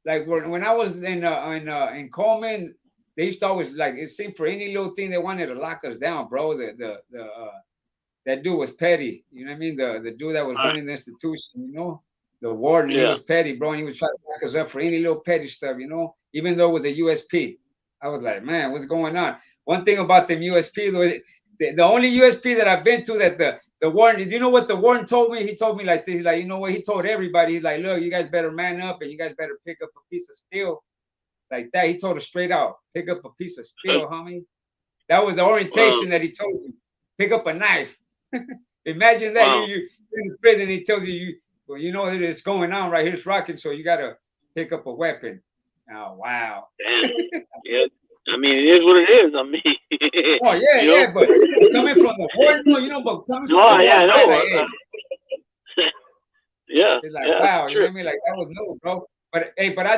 when I was in Coleman, they used to always, like, it seemed for any little thing they wanted to lock us down, bro. That dude was petty. You know what I mean? The dude that was running the institution, you know, the warden, he was petty, bro, and he was trying to lock us up for any little petty stuff, you know, even though it was a USP. I was like, man, what's going on? One thing about them USP, though, the only USP that I've been to that the warden, do you know what the warden told me? He told me like this, he's like, you know what? He told everybody, he's like, look, you guys better man up and you guys better pick up a piece of steel. Like that. He told us straight out, pick up a piece of steel, homie. That was the orientation that he told you. Pick up a knife. Imagine that you're in prison, he tells you, well, you know it's going on right here, it's rocking, so you gotta pick up a weapon. Oh wow.
Damn. Yeah. I mean, it is what it is. I mean,
oh yeah, yeah, but coming from the warden, you know, but coming from the warden,
yeah, no,
like, hey,
yeah,
it's like wow, you know what I mean? Like that was no, bro. But hey, but I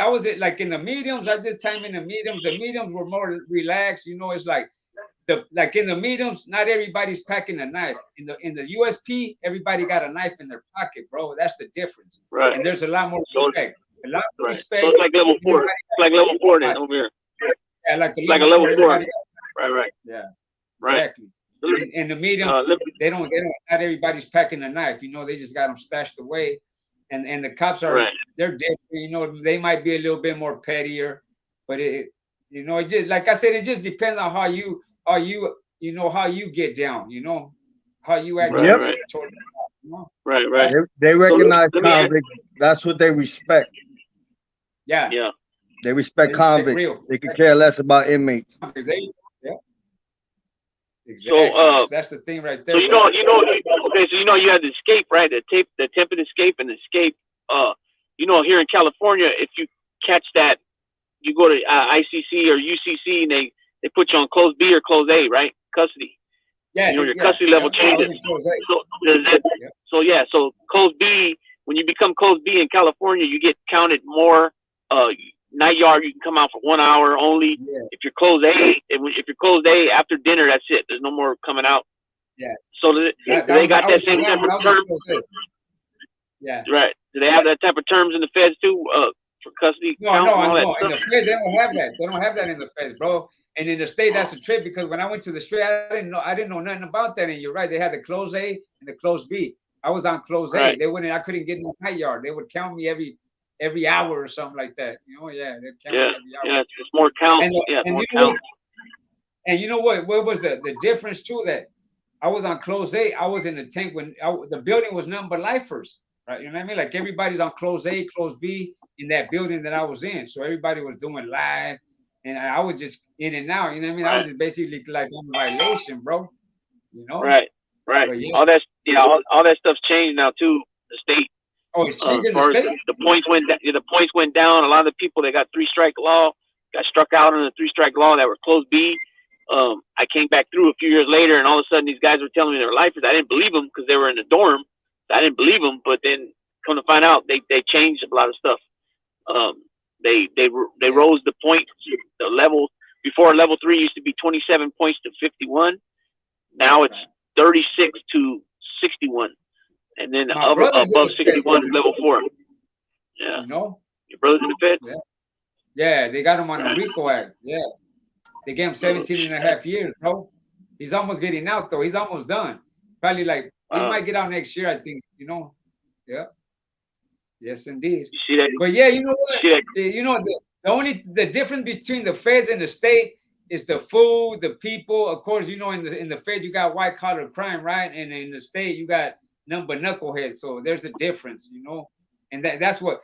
was like in the mediums. I did time in the mediums. The mediums were more relaxed. You know, it's like like in the mediums, not everybody's packing a knife. In the USP, everybody got a knife in their pocket, bro. That's the difference.
Right.
And there's a lot more respect. A lot more respect.
So it's like level 4. It's like level 4 then over here.
Yeah, like a
level 4. Right.
Yeah.
Right.
Exactly. In the medium, they don't. Not everybody's packing a knife. You know, they just got them stashed away. And the cops are they're different. You know, they might be a little bit more pettier, but it just, like I said, it just depends on how you get down. You know, how you act.
Right.
Toward them, you know?
Right.
They recognize convicts. That's what they respect.
Yeah.
They respect convicts. They can care less about inmates.
Exactly. So that's the thing right there.
So okay, so you had the escape, right? The attempted escape and the escape. Here in California, if you catch that, you go to ICC or UCC and they put you on close B or close A, right? Custody.
Yeah.
Your custody level changes. So close B, when you become close B in California, you get counted more. Night yard, you can come out for 1 hour only.
Yeah.
If you're closed A, after dinner, that's it. There's no more coming out.
Yeah.
So they got that same type of term.
Yeah.
Right. Do they have that type of terms in the feds too? For custody?
No. In the feds, they don't have that. They don't have that in the feds, bro. And in the state, that's a trip because when I went to the state, I didn't know nothing about that. And you're right, they had the close A and the close B. I was on close A. I couldn't get in the night yard. They would count me every hour or something like that. You know, they count me every hour.
Yeah, it's more count.
And you know what was the difference too? That I was on close A. I was in the tank when the building was nothing but lifers, right? You know what I mean? Like everybody's on close A, close B in that building that I was in. So everybody was doing live, and I was just in and out. You know what I mean? I was just basically like on violation, bro. You know?
Right.
Yeah.
All that stuff's changed now too. The state.
Oh, it's changing the state.
The points went down. A lot of the people that got 3-strike law got struck out on the 3-strike law that were close B. I came back through a few years later, and all of a sudden these guys were telling me they were lifers. I didn't believe them because they were in the dorm. I didn't believe them, but then come to find out, they changed a lot of stuff. They rose the points, the level. Before level 3 used to be 27 points to 51. Now it's 36 to 61. And then above 61 is level 4. Yeah.
You know?
Your brother's in the feds?
Yeah, they got him on a RICO Act. Yeah. They gave him 17 and a half years, bro. He's almost getting out, though. He's almost done. Probably like, he might get out next year, I think, you know? Yeah. Yes, indeed.
You see that?
But yeah, you know what? You know, the difference between the feds and the state is the food, the people. Of course, you know, in the feds, you got white collar crime, right? And in the state, you got number knuckleheads. So there's a difference, you know, and that's what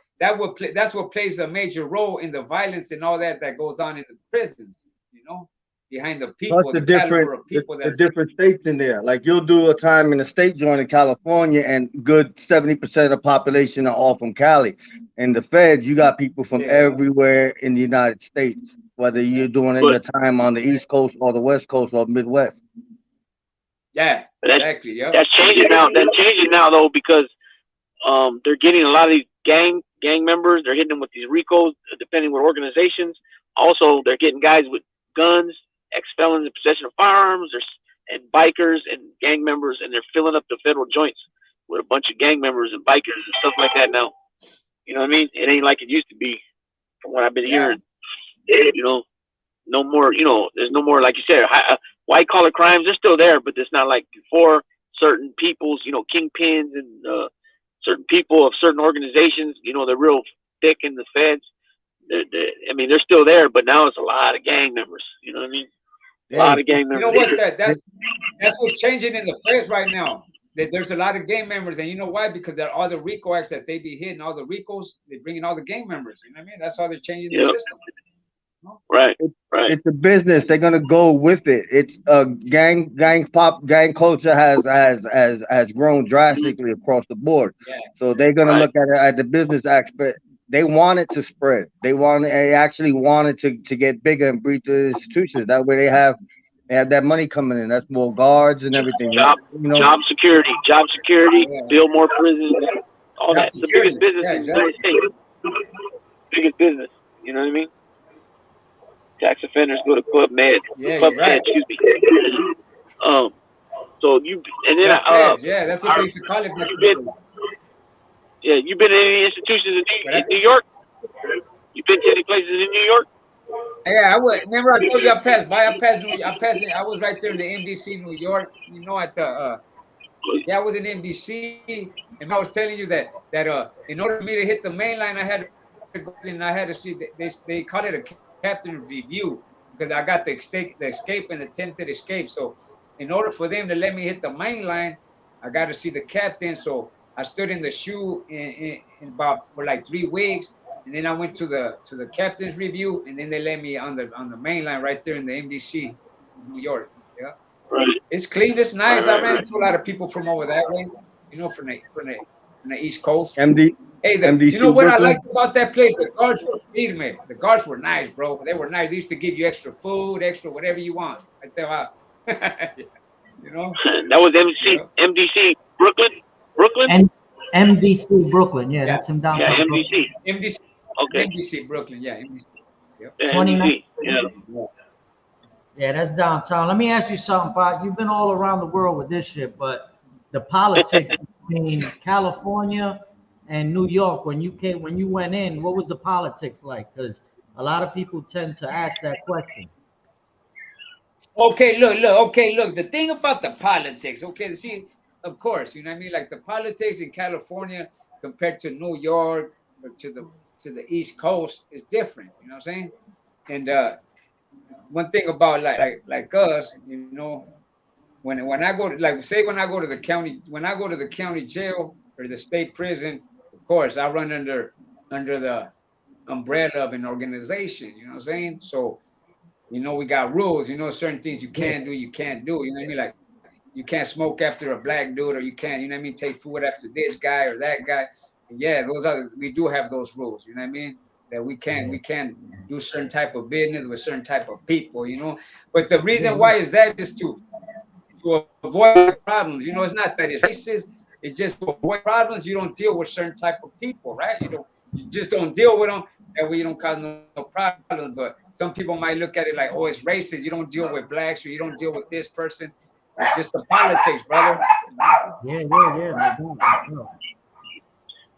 plays a major role in the violence and all that goes on in the prisons, you know, behind the people.
Plus the different states in there. Like you'll do a time in a state joint in California, and good 70% of the population are all from Cali. In the feds, you got people from everywhere in the United States, whether you're doing it in the time on the East Coast or the West Coast or Midwest.
Yeah, exactly. Yeah,
that's changing now. That's changing now though, because they're getting a lot of these gang gang members. They're hitting them with these RICOs, depending what organizations. Also, they're getting guys with guns, ex-felons in possession of firearms, and bikers and gang members, and they're filling up the federal joints with a bunch of gang members and bikers and stuff like that now. You know what I mean? It ain't like it used to be, from what I've been hearing. You know, no more. You know, there's no more, like you said, white collar crimes. They're still there, but it's not like before. Certain people's, you know, kingpins and certain people of certain organizations. You know, they're real thick in the feds. I mean, they're still there, but now it's a lot of gang members. You know what I mean? A lot of gang members.
You know what? That's what's changing in the feds right now. There's a lot of gang members, and you know why? Because there are all the RICO acts that they be hitting, all the RICOs, they bring in all the gang members. You know what I mean? That's how they're changing the system.
Right.
It's a business. They're gonna go with it. It's gang culture has grown drastically across the board.
Yeah.
So they're gonna look at it at the business aspect. They want it to spread. They actually want it to get bigger and breed the institutions. That way they have that money coming in. That's more guards and everything.
Job security, build more prisons, all that. The biggest business in the United States. Biggest business. You know what I mean? Tax offenders go to Club Med. Club Med, excuse me. So you and then
that's what they used to call it.
You've been in any institutions in New York? You've been to any places in New York?
Yeah, I would. Remember, I told you I passed by. I was right there in the MDC, New York. You know, at the I was in MDC, and I was telling you that in order for me to hit the main line, I had to go and I had to see. They call it a captain's review because I got the escape and attempted escape. So, in order for them to let me hit the main line, I got to see the captain. So I stood in the shoe in about for like 3 weeks. And then I went to the captain's review, and then they let me on the main line right there in the MDC, New York. Yeah,
right.
It's clean, it's nice. I ran into a lot of people from over that way, you know, from the East Coast.
MDC,
you know what
Brooklyn?
I liked about that place? The guards were feeding me. The guards were nice, bro. They were nice. They used to give you extra food, extra whatever you want. Right there, you know.
That was MDC Brooklyn.
And MDC Brooklyn, that's in downtown.
Yeah,
MDC. Okay. MDC Brooklyn, MDC.
Yep. 29.
Yeah, that's downtown. Let me ask you something, Bob. You've been all around the world with this shit, but the politics between California and New York, when you went in, what was the politics like? Because a lot of people tend to ask that question.
Okay, look. The thing about the politics, see, of course, you know what I mean? Like the politics in California compared to New York or to the East Coast is different, you know what I'm saying? And one thing about like us, you know, when I go to when I go to the county jail or the state prison, of course I run under the umbrella of an organization, you know what I'm saying? So, you know, we got rules, you know, certain things you can't do, you know what I mean? Like you can't smoke after a black dude, or you can't, you know what I mean, take food after this guy or that guy. Yeah, we do have those rules, you know what I mean? That we can't do certain type of business with certain type of people, you know. But the reason why is that is to avoid problems. You know, it's not that it's racist, it's just to avoid problems. You don't deal with certain type of people, right? You just don't deal with them. That way you don't cause no problems. But some people might look at it like, oh, it's racist. You don't deal with blacks, or you don't deal with this person. It's just the politics, brother.
Yeah.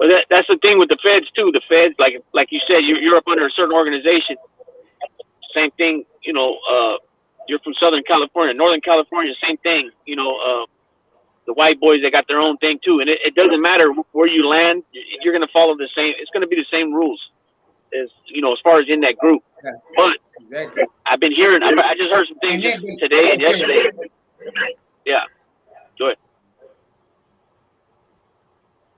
But that's the thing with the feds too. The feds, like you said, you're up under a certain organization. Same thing, you know. You're from Southern California, Northern California, same thing. You know, the white boys, they got their own thing too, and it doesn't matter where you land. You're gonna follow the same. It's gonna be the same rules as, you know, as far as in that group.
Yeah,
but
exactly.
I've been hearing. I just heard some things today and yesterday. Yeah, go ahead.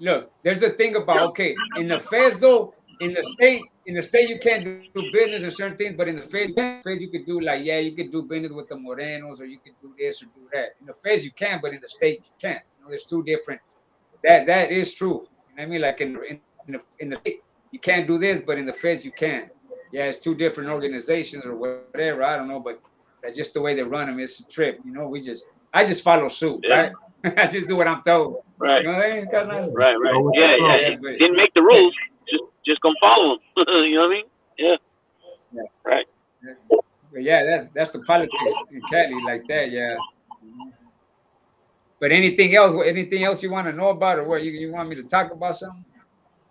Look, there's a thing about, in the feds though, in the state you can't do business and certain things, but in the feds you could do you could do business with the Morenos, or you could do this or do that. In the feds you can, but in the state you can't. You know, there's two different. That is true. You know what I mean? Like in the state you can't do this, but in the feds you can. Yeah, it's two different organizations or whatever. I don't know, but that's just the way they run them. It's a trip. You know, I just follow suit, right? I just do what I'm told.
Right.
You know what I mean?
Right. Yeah. Didn't make the rules. just gonna follow them. You know what I mean? Yeah.
Yeah.
Right.
But yeah, that's the politics in Cali like that. Yeah. But anything else? Anything else you want to know about, or what you want me to talk about something?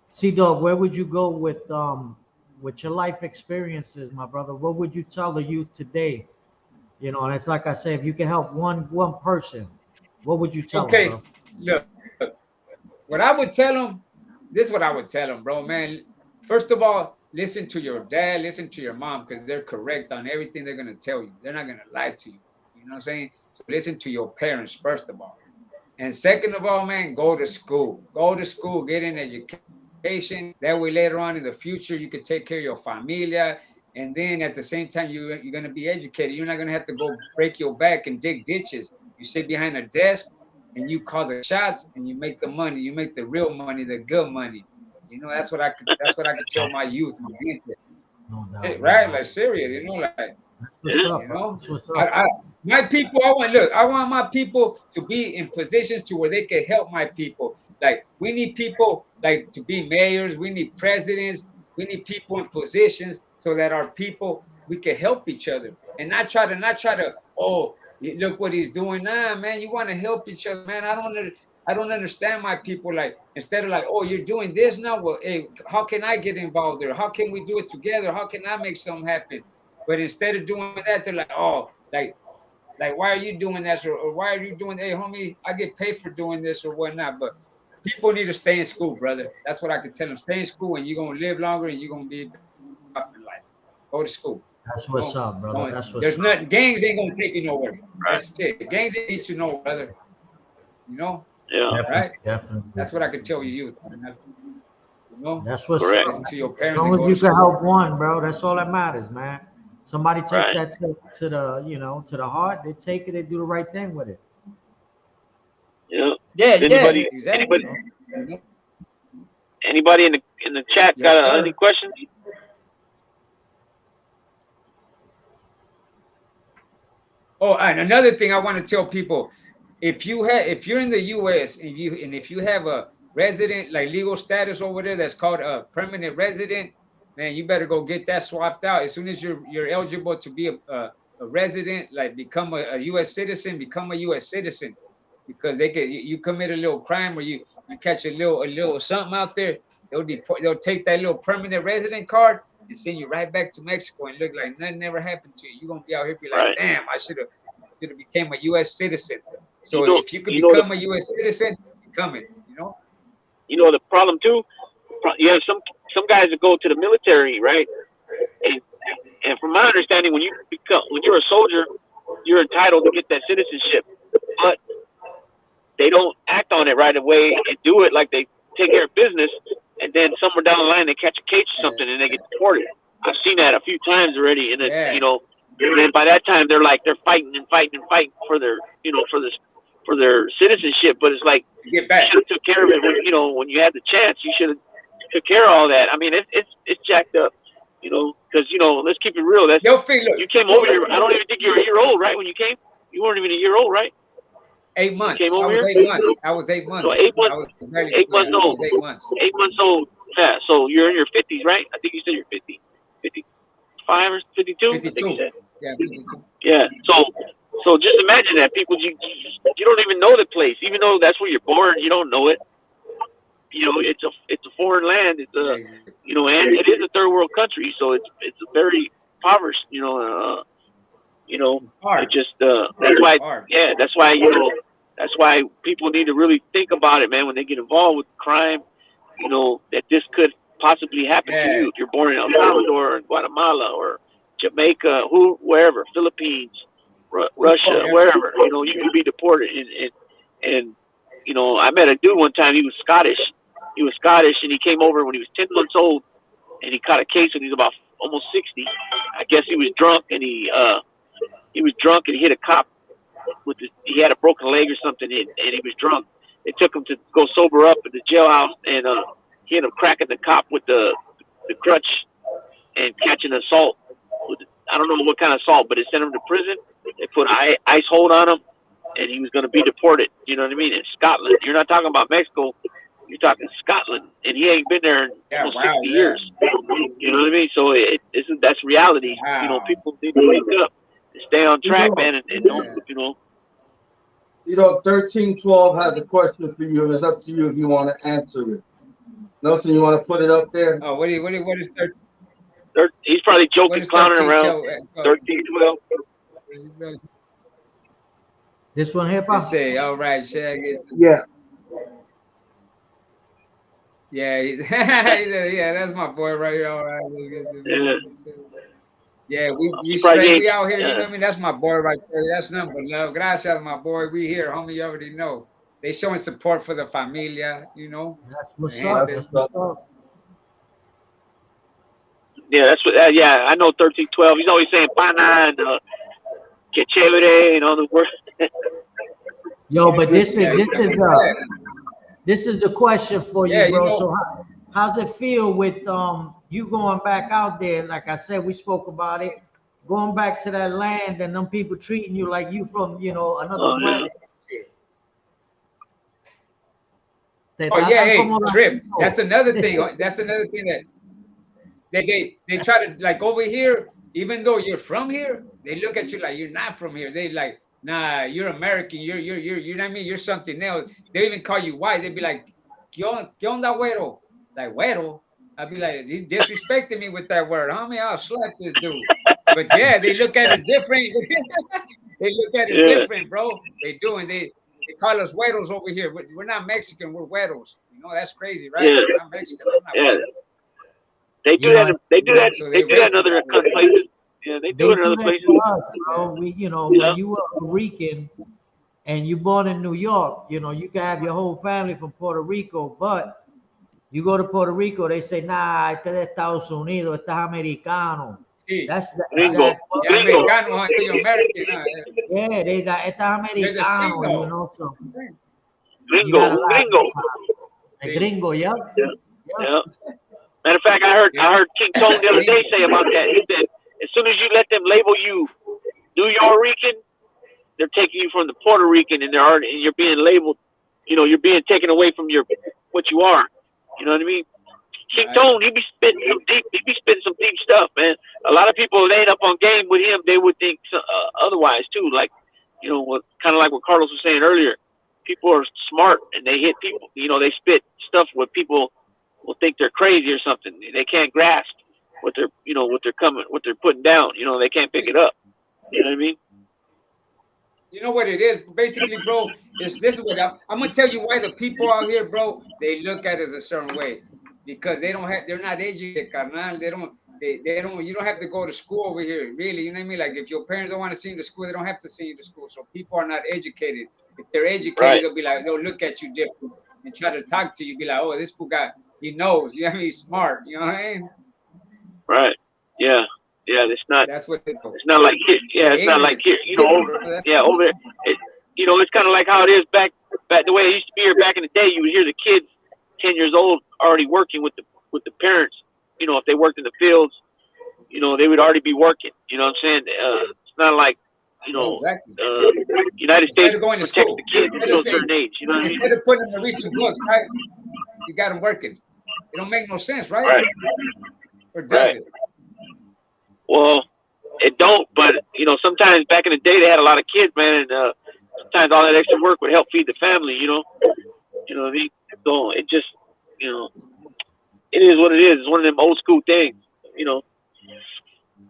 C-Dog, where would you go with your life experiences, my brother? What would you tell the youth today? You know, and it's like I say, if you can help one person, what would you tell them,
Okay,
bro?
look, what I would tell them, this is what I would tell them, bro, man. First of all, listen to your dad, listen to your mom, because they're correct on everything they're going to tell you. They're not going to lie to you. You know what I'm saying? So listen to your parents, first of all. And second of all, man, go to school. Go to school, get an education. That way later on in the future, you can take care of your familia. And then at the same time, you're going to be educated. You're not going to have to go break your back and dig ditches. You sit behind a desk and you call the shots and you make the money. You make the real money, the good money. You know, that's what I could tell my youth, my gente.
No doubt,
Right?
no
Like serious, you know, like
What's up,
you
bro?
know,
What's up?
my people, I want my people to be in positions to where they can help my people. Like we need people like to be mayors, we need presidents, we need people in positions so that our people we can help each other and not try to oh look what he's doing. Nah, man, you want to help each other, man. I don't understand my people. Like instead of like, oh, you're doing this now. Well, hey, how can I get involved there? How can we do it together? How can I make something happen? But instead of doing that, they're like, oh, like why are you doing this or why are you doing? Hey, homie, I get paid for doing this or whatnot. But people need to stay in school, brother. That's what I can tell them. Stay in school, and you're gonna live longer, and you're gonna be better in life. Go to school.
That's what's up, brother.
Don't,
That's what's
there's
up.
nothing. Gangs ain't gonna take you nowhere.
Right.
That's it. Gangs ain't need you know, brother. You know,
Yeah.
Definitely,
right?
definitely.
That's what I could tell you, youth. Man. You know,
That's what's
Correct.
up.
listen to your
As
parents
long
and
as
go
you
to
can
school.
help one, bro, that's all that matters, man. Somebody takes
Right.
that to the, to the heart. They take it. They do the right thing with it.
Yeah.
Yeah,
Anybody?
exactly.
Anybody in the chat
Yes,
got
sir.
any questions?
Oh, and another thing I want to tell people, if you're in the US and if you have a resident like legal status over there that's called a permanent resident, man, you better go get that swapped out as soon as you're eligible to be a resident, like become a US citizen, become a US citizen, because you commit a little crime or you catch a little something out there, they'll take that little permanent resident card and send you right back to Mexico and look like nothing ever happened to you. You're gonna be out here be like,
Right.
damn, I should have became a U.S. citizen. So
You know-
if you could
you know
become a U.S. citizen, become it. You know?
You know the problem too. You have some guys that go to the military, right? And from my understanding, when you're a soldier, you're entitled to get that citizenship, but they don't act on it right away and do it like they take care of business, and then somewhere down the line they catch a case or something and they get deported. I've seen that a few times already, and
Yeah.
and then by that time they're fighting for their for their citizenship. But it's like
Get
you
back.
should have took care of it when you had the chance. You should have took care of all that. I mean, it's jacked up, because let's keep it real.
They'll figure.
You came over here. I don't even think you were a year old, right? When you came, you weren't even a year old, right?
8 months.
Came
I
over
was
here?
8 months. I was 8 months.
So 8 months.
I was barely,
8 months
I was
old.
8 months.
8 months old. Yeah. So you're in your 50s, right? I think you said you're 50, 55 or 52. I think
52.
you said.
Yeah, 52.
Yeah. So just imagine that people you don't even know the place, even though that's where you're born. You don't know it. It's a foreign land. It's a and it is a third world country, so it's a very impoverished.
Hard.
It just that's why.
Hard.
Yeah, that's why that's why people need to really think about it, man, when they get involved with crime. That this could possibly happen to you if you're born in El Salvador or Guatemala or Jamaica, wherever, Philippines, Russia, wherever. You can be deported. And I met a dude one time. He was Scottish. And he came over when he was 10 months old, and he caught a case when he was about almost 60. I guess he was drunk, and he hit a cop he had a broken leg or something, and he was drunk. They took him to go sober up at the jailhouse, and he ended up cracking the cop with the crutch and catching assault. I don't know what kind of assault, but it sent him to prison. They put ice hold on him, and he was going to be deported. You know what I mean? In Scotland. You're not talking about Mexico. You're talking Scotland, and he ain't been there in almost 60 years. You know what I mean? So that's reality.
Wow.
You know, people need to wake up and stay on track, man, and don't, you know.
You know, 1312 has a question for you, and it's up to you if you want to answer it. Nelson, you want to put it up there?
Oh, what is 13?
He's probably joking, clowning around. 1312.
This one here,
Let's say, all right, Shaggy.
Yeah.
Yeah, yeah, that's my boy right here. All right. Yeah, we straight, we out here. You know what I mean? That's my boy right there. That's nothing but love. Gracias, my boy. We here, homie. You already know. They showing support for the familia. You know.
That's what's up. That's what's up.
Yeah, that's what. Yeah, I know 1312. He's always saying "pana" and "que chévere" and all the words.
Yo, but this is the question for you, bro. You know, so how's it feel with you going back out there? Like I said, we spoke about it. Going back to that land and them people treating you like you from, you know, another planet.
Oh yeah, hey, Trip. That's another thing. That's another thing that they try to, like, over here. Even though you're from here, they look at you like you're not from here. They like, nah, you're American. You're you know what I mean? You're something else. They even call you white. They'd be like, ¿Qué onda, güero? Like, güero? I'd be like, he's disrespecting me with that word. Homie, I'll slap this dude. But yeah, they look at it different. They look at it different, bro. They do, and they call us güeros over here. We're not Mexican. We're güeros. You know, that's crazy, right?
Yeah.
We're not Mexican. We're not
They do that. They do that. So they do that in other places. Yeah, they do it in other places.
Bro. We, you know, when you were Puerto Rican and you born in New York, you know, you can have your whole family from Puerto Rico, but you go to Puerto Rico, they say, nah, este de Estados Unidos, este es americano.
Sí.
That's the
gringo.
Gringo. You're American.
Yeah, they got este americano, you know. So
Gringo.
The gringo, yeah.
Matter of fact, I heard King Tone the other day say about that. He said, as soon as you let them label you New York-Rican, they're taking you from the Puerto Rican, and you're being labeled. You know, you're being taken away from what you are. You know what I mean? King Tone, he be spitting some deep stuff, man. A lot of people that ain't up on game with him, they would think otherwise too. Like, you know, kind of like what Carlos was saying earlier. People are smart and they hit people. You know, they spit stuff where people will think they're crazy or something. They can't grasp what they're putting down. You know, they can't pick it up. You know what I mean?
You know what it is, basically, bro. This is what I'm gonna tell you why the people out here, bro. They look at it a certain way because they're not educated, carnal. They don't. You don't have to go to school over here, really. You know what I mean? Like, if your parents don't want to send you to school, they don't have to send you to school. So people are not educated. If they're educated, they'll be like, they'll look at you different and try to talk to you. Be like, oh, this fool he knows. You know what I mean? He's smart. You know what I mean?
Right. Yeah. Yeah. It's not.
That's what it's
not like here. Yeah. It's not like here. You know. Over there. You know, it's kind of like how it is back the way it used to be here back in the day. You would hear the kids 10 years old already working with the parents. You know, if they worked in the fields, you know, they would already be working. You know what I'm saying? It's not like, you know, United States
going to
protects
school.
The kids until a certain age. You know what I mean?
Instead of putting them to read some books, right? You got them working. It don't make no sense, right?
Right.
Or does it?
Well, it don't. But you know, sometimes back in the day, they had a lot of kids, man, and sometimes all that extra work would help feed the family. You know what I mean? So it just, you know, it is what it is. It's one of them old school things, you know.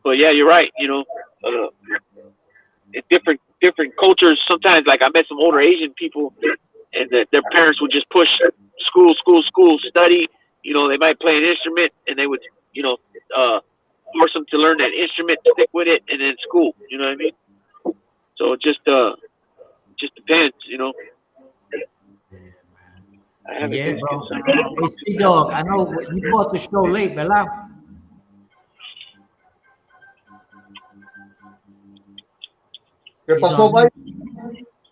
But yeah, you're right. You know, it's different cultures. Sometimes, like, I met some older Asian people, and their parents would just push school, study. You know, they might play an instrument, and they would, you know, force them to learn that instrument, stick with it, and then school. You know what I mean? So it just depends, you know.
Yeah, bro. Hey, C-Dog, I know you caught the show late, ¿verdad?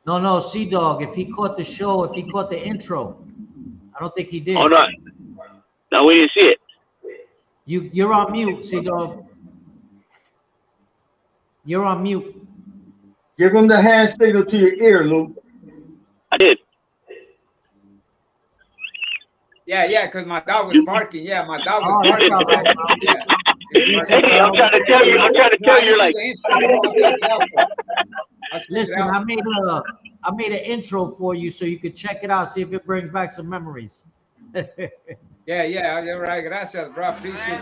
No, C-Dog, if he caught the show, if he caught the intro, I don't think he did.
Oh, no, we didn't see it.
You're on mute, C-Dog. You're on mute.
Give him the hand signal to your ear, Luke.
I did.
Yeah, because my dog was barking. Yeah, my dog was
Oh,
barking.
that's all
Bro.
right,
Yeah.
Hey, I'm trying to tell you. I'm trying to
No,
tell you.
this
Like,
is the intro, bro. I'll check it out. Bro. I'll check it
Listen,
out.
I made an intro for you so you could check it out, see if it brings back some memories.
Yeah, you're right. Gracias, bro. Appreciate it.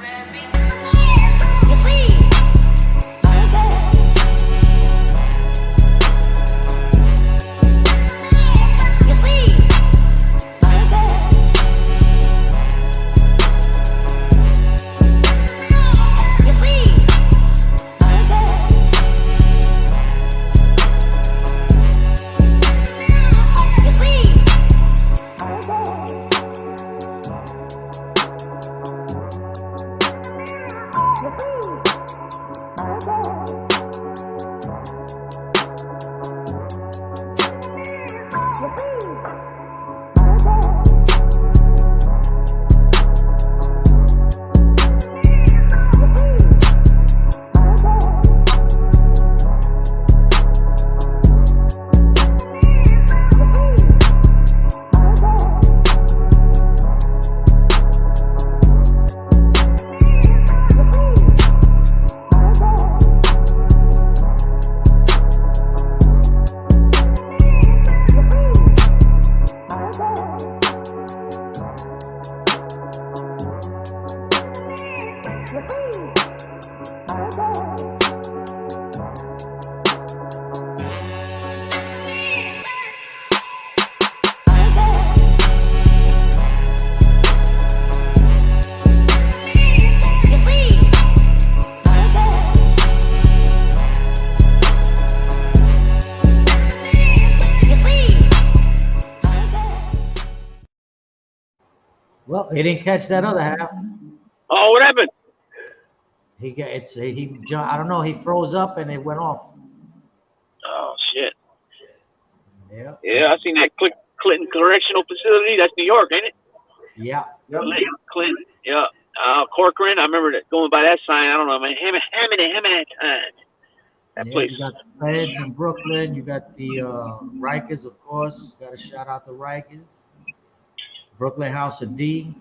Well, he didn't catch that other half.
oh, what happened?
I don't know. He froze up and it went off.
Oh shit.
Yeah.
Yeah, I seen that Clinton Correctional Facility. That's New York, ain't it?
Yeah.
Clinton. Yeah. Corcoran. I remember that going by that sign. I don't know, man. That
Yeah,
place.
you got the Feds in Brooklyn. You got the Rikers, of course. Got to shout out the Rikers. Brooklyn House of D.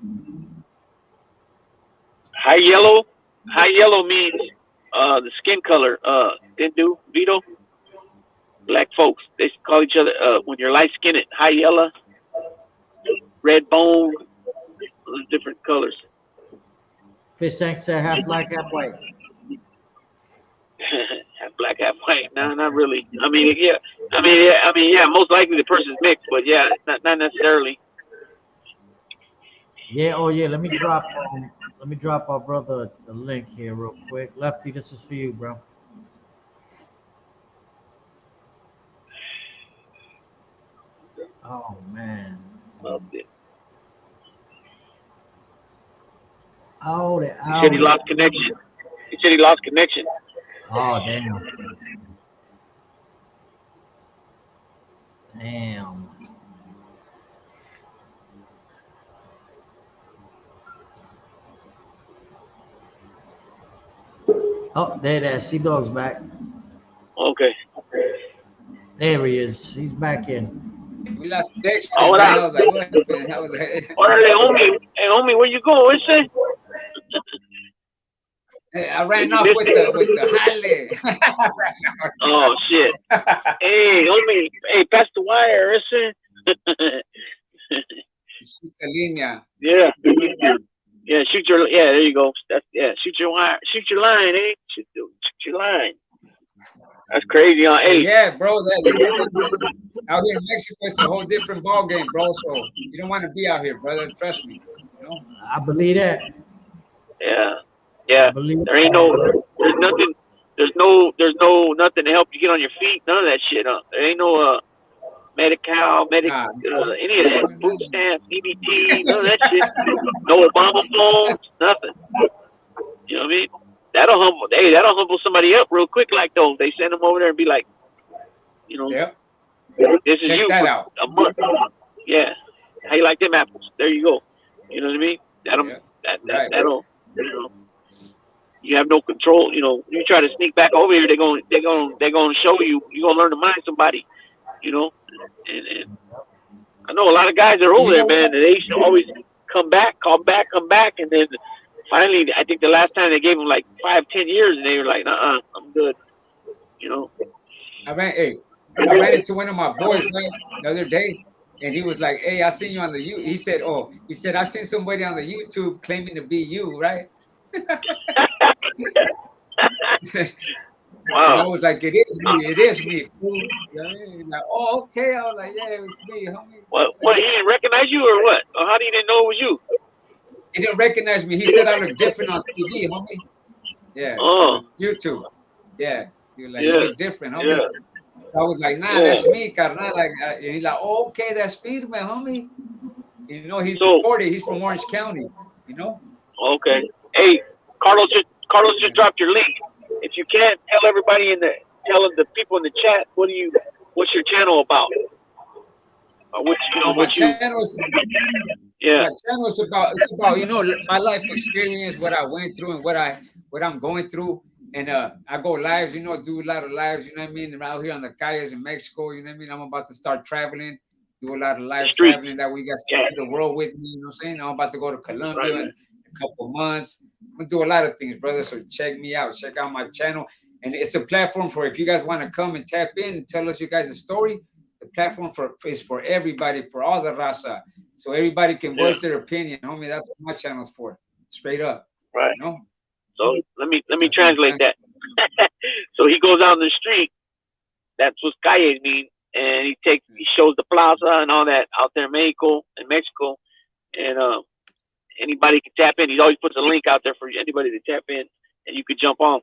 High yellow means the skin color. Dindu, Vito. Black folks, they call each other when you're light skinned, high yellow, red bone, those different colors.
Fish Tank said half black, half white.
Half black, half white. No, not really. I mean, yeah. Most likely the person's mixed, but yeah, not necessarily.
Yeah. Oh yeah. Let me drop our brother the link here real quick. Lefty, this is for you, bro. Oh man.
Loved it.
Oh,
He said he lost connection.
Oh damn. Damn. Oh, there. Sea-Dog's back.
Okay.
There he is. He's back in.
We lost Dexter.
Oh, what
I
up?
was like, what the hell?
Orale, homie, where you going? What's it?
I ran off with the Harley.
Oh shit. Hey, homie. Hey, pass the wire. What's it?
Shoot the línea.
Yeah. Yeah, there you go. Shoot your wire. Shoot your line, eh? Shoot your line. That's crazy, huh? Hey.
Yeah, bro. Out here in Mexico, it's a whole different ball game, bro. So you don't want to be out here, brother. Trust me. You know?
I believe that.
Yeah. Yeah. There ain't there's nothing to help you get on your feet. None of that shit, huh? There ain't no any of that. Food stamps, EBT, none of that shit. No Obama phones, nothing. You know what I mean? That'll humble somebody up real quick. Like those, they send them over there and be like, you know,
yep.
This is
check
you
that
for
out.
a month. Yeah, how you like them apples? There you go. You know what I mean? That'll you know. You have no control. You know, you try to sneak back over here, they're going to show you. You're gonna learn to mind somebody. You know, and I know a lot of guys are over there, man. And they used to always come back, and then finally, I think the last time they gave him like 5-10 years, and they were like, I'm good. You know.
I ran into one of my boys, right, the other day, and he was like, "Hey, I seen you on the He said, I seen somebody on the YouTube claiming to be you, right?" And I
Wow.
was like, "It is me, fool." You know what I mean? Like, "Oh, okay." I was like, "Yeah, it was me, homie."
What? He didn't recognize you or what? Or how did he didn't know it was you?
He didn't recognize me. He said I look different on TV, homie. Yeah,
Oh,
with YouTube. Yeah, he was like, "You
yeah,
look different, homie."
yeah,
I was like, "Nah,
yeah.
that's me, carnal." Like, and he's like, "Oh, okay, that's Firme, homie." You know, he's
So,
deported. He's from Orange County. You know.
okay. Hey, Carlos just dropped your link. If you can't tell everybody tell the people in the chat, what's your channel about? Or
My channel is
yeah.
my channel is about my life experience, what I went through, and what I'm going through. And I go lives, do a lot of lives, you know what I mean, around here on the calles in Mexico, you know what I mean. I'm about to start traveling, do a lot of live
Street.
traveling that we got to
Yeah.
see the world with me, you know what I'm saying? I'm about to go to Colombia
Right.
in a couple months. I'm gonna do a lot of things, brother. So check me out, check out my channel. And it's a platform for if you guys want to come and tap in and tell us you guys a story. The platform is for everybody, for all the raza. So everybody can voice their opinion, homie. That's what my channel's for. Straight up.
Right.
You know?
So let me translate that. So he goes out in the street. That's what calles mean, and he shows the plaza and all that out there in Mexico, and anybody can tap in. He always puts a link out there for anybody to tap in, and you could jump on.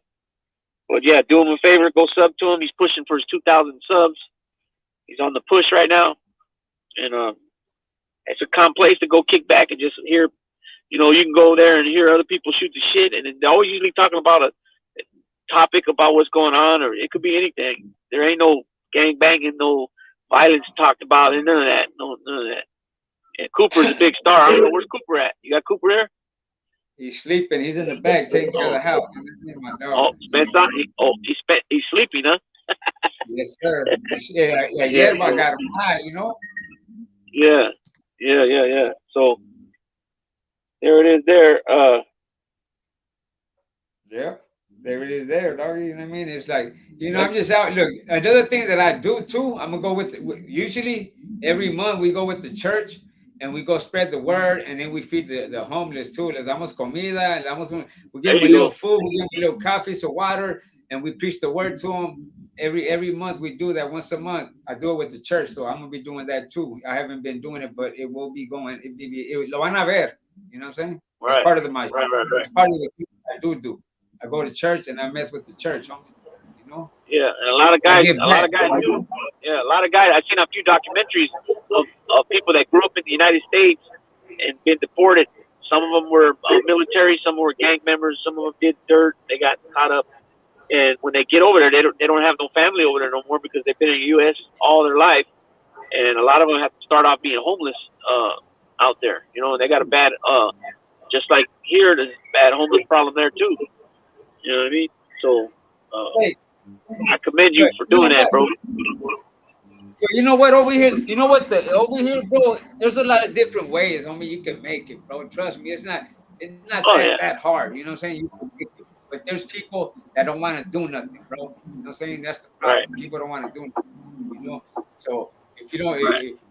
But yeah, do him a favor, go sub to him. He's pushing for his 2,000 subs. He's on the push right now, and it's a calm place to go kick back and just hear. You know, you can go there and hear other people shoot the shit, and they're always usually talking about a topic about what's going on, or it could be anything. There ain't no gang banging, no violence talked about, and none of that. None of that. And Cooper's a big star. I don't know, where's Cooper at? You got Cooper there?
He's sleeping. He's in the back taking care of the house. My dog.
He's sleeping, huh?
Yes, sir. Yeah, I got him high, you know?
Yeah. So there it is there.
Yeah, there it is there, dog. You know what I mean? It's like, I'm just out. Look, another thing that I do too, I'm gonna go usually every month we go with the church and we go spread the word, and then we feed the homeless too. Les damos comida, we give them a little food, we give them a little coffee, some water, and we preach the word to them. Every month we do that once a month. I do it with the church, so I'm gonna be doing that too. I haven't been doing it, but it will be going. Lo van a ver. You know what I'm saying?
Right.
It's part of
Right.
It's part of the thing I do. I go to church and I mess with the church, homie. You know?
Yeah, and a lot of guys do. Yeah, a lot of guys. I've seen a few documentaries of people that grew up in the United States and been deported. Some of them were military, some were gang members, some of them did dirt. They got caught up, and when they get over there, they don't have no family over there no more because they've been in the U.S. all their life, and a lot of them have to start off being homeless out there. You know, and they got a bad, just like here, there's a bad homeless problem there too. You know what I mean? So I commend you for doing that, bro.
You know what, over here, bro, there's a lot of different ways, homie, you can make it, bro. Trust me, it's not that hard. You know what I'm saying? You can make it. But there's people that don't want to do nothing, bro. You know what I'm saying? That's the problem. Right. People don't want to do nothing, you know? So if you don't,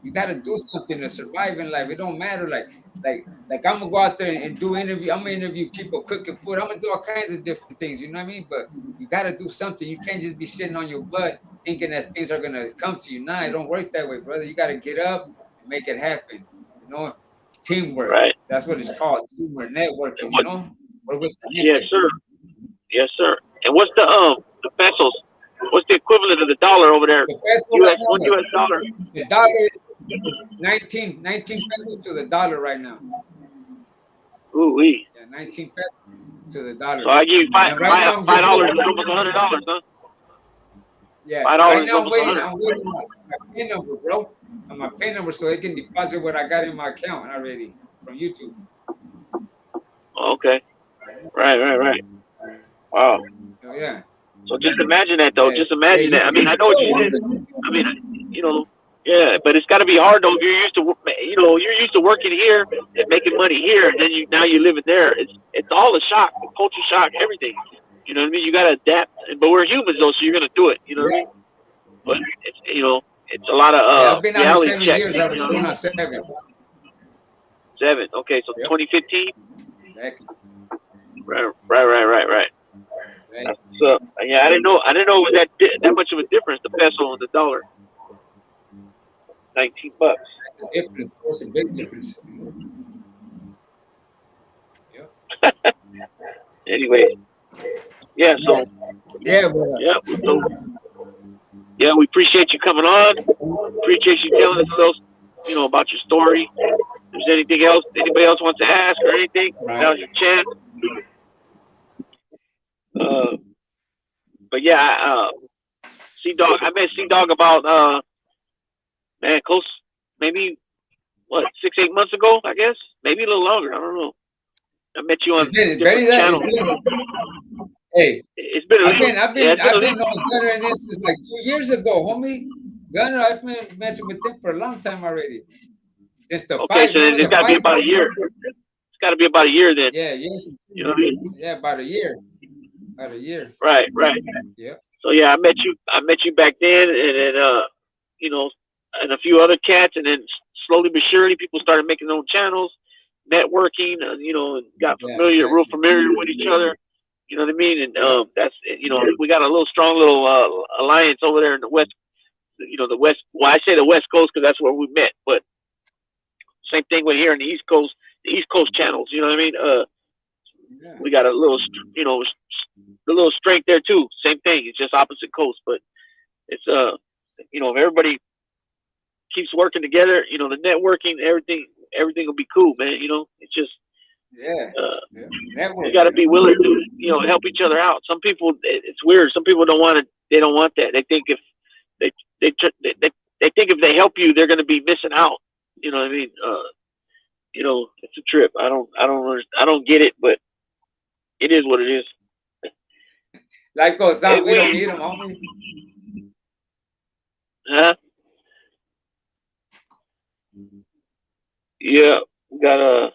you got to do something to survive in life. It don't matter. Like I'm gonna go out there and do interview. I'm gonna interview people cooking food. I'm gonna do all kinds of different things. You know what I mean? But you got to do something. You can't just be sitting on your butt thinking that things are gonna come to you. Nah, it don't work that way, brother. You got to get up and make it happen. You know, teamwork.
Right.
That's what it's called. Teamwork, networking. You know,
yes, sir. Yes, sir. And what's the pesos? What's the equivalent of the dollar over there? $1 US dollar.
The dollar is 19 pesos to the dollar right now.
Ooh wee.
Yeah, 19 pesos to the dollar.
So I give you $5. $5 is almost $100, huh?
Yeah.
$5
right now I'm waiting on my PIN number, bro. On my PIN number, so they can deposit what I got in my account already from YouTube.
Okay. Right. Wow.
Oh, yeah.
So just imagine that, though. Just imagine that. I mean, I know what you did. I mean, you know, Yeah, but it's got to be hard though if you're used to, you're used to working here and making money here, and then now you're living there. It's all a shock, culture shock, everything. You know what I mean? You got to adapt, but we're humans though, so you're gonna do it. You know what I mean? But it's a lot of
Yeah, I've been out here
reality
7
check.
years. I've been going on 7.
7. Okay, so
Yep.
2015.
Exactly.
Right. So yeah, I didn't know it was that much of a difference, the peso and the dollar. $19.
Difference. What's a big difference? Yep.
Anyway, yeah. So
Yeah, but
yeah, we appreciate you coming on. Appreciate you telling us a little, about your story. If there's anything else anybody else wants to ask or anything, now's your chance. But yeah, C-Dog. I met C-Dog about close, maybe 6-8 months ago, I guess, maybe a little longer. I don't know. I met you on different channels.
Hey,
it's been.
I've been knowing Gunner, and this is like 2 years ago, homie. Gunner, I've been messing with him for a long time already. Since the fight.
So then it's got to be about a year. It's got to be about a year then.
Yeah, yes.
You know what I mean?
Yeah, about a year. About a year.
Right.
Yeah.
So yeah, I met you back then, and then and a few other cats, and then slowly but surely, people started making their own channels, networking, got real familiar with each other. You know what I mean? And that's we got a strong little alliance over there in the West. The West. Well, I say the West Coast because that's where we met, but same thing with here in the East Coast. The East Coast channels. You know what I mean? We got a little, the little strength there too. Same thing. It's just opposite coast, but it's if everybody keeps working together, the networking, everything will be cool, man. It's just we got to be willing to help each other out. Some people, it's weird. Some people don't want to. They don't want that. They think if they think if they help you, they're going to be missing out. You know what I mean? It's a trip. I don't get it, but it is what it is.
Life goes on. We don't need them, homie.
Huh? Yeah, we got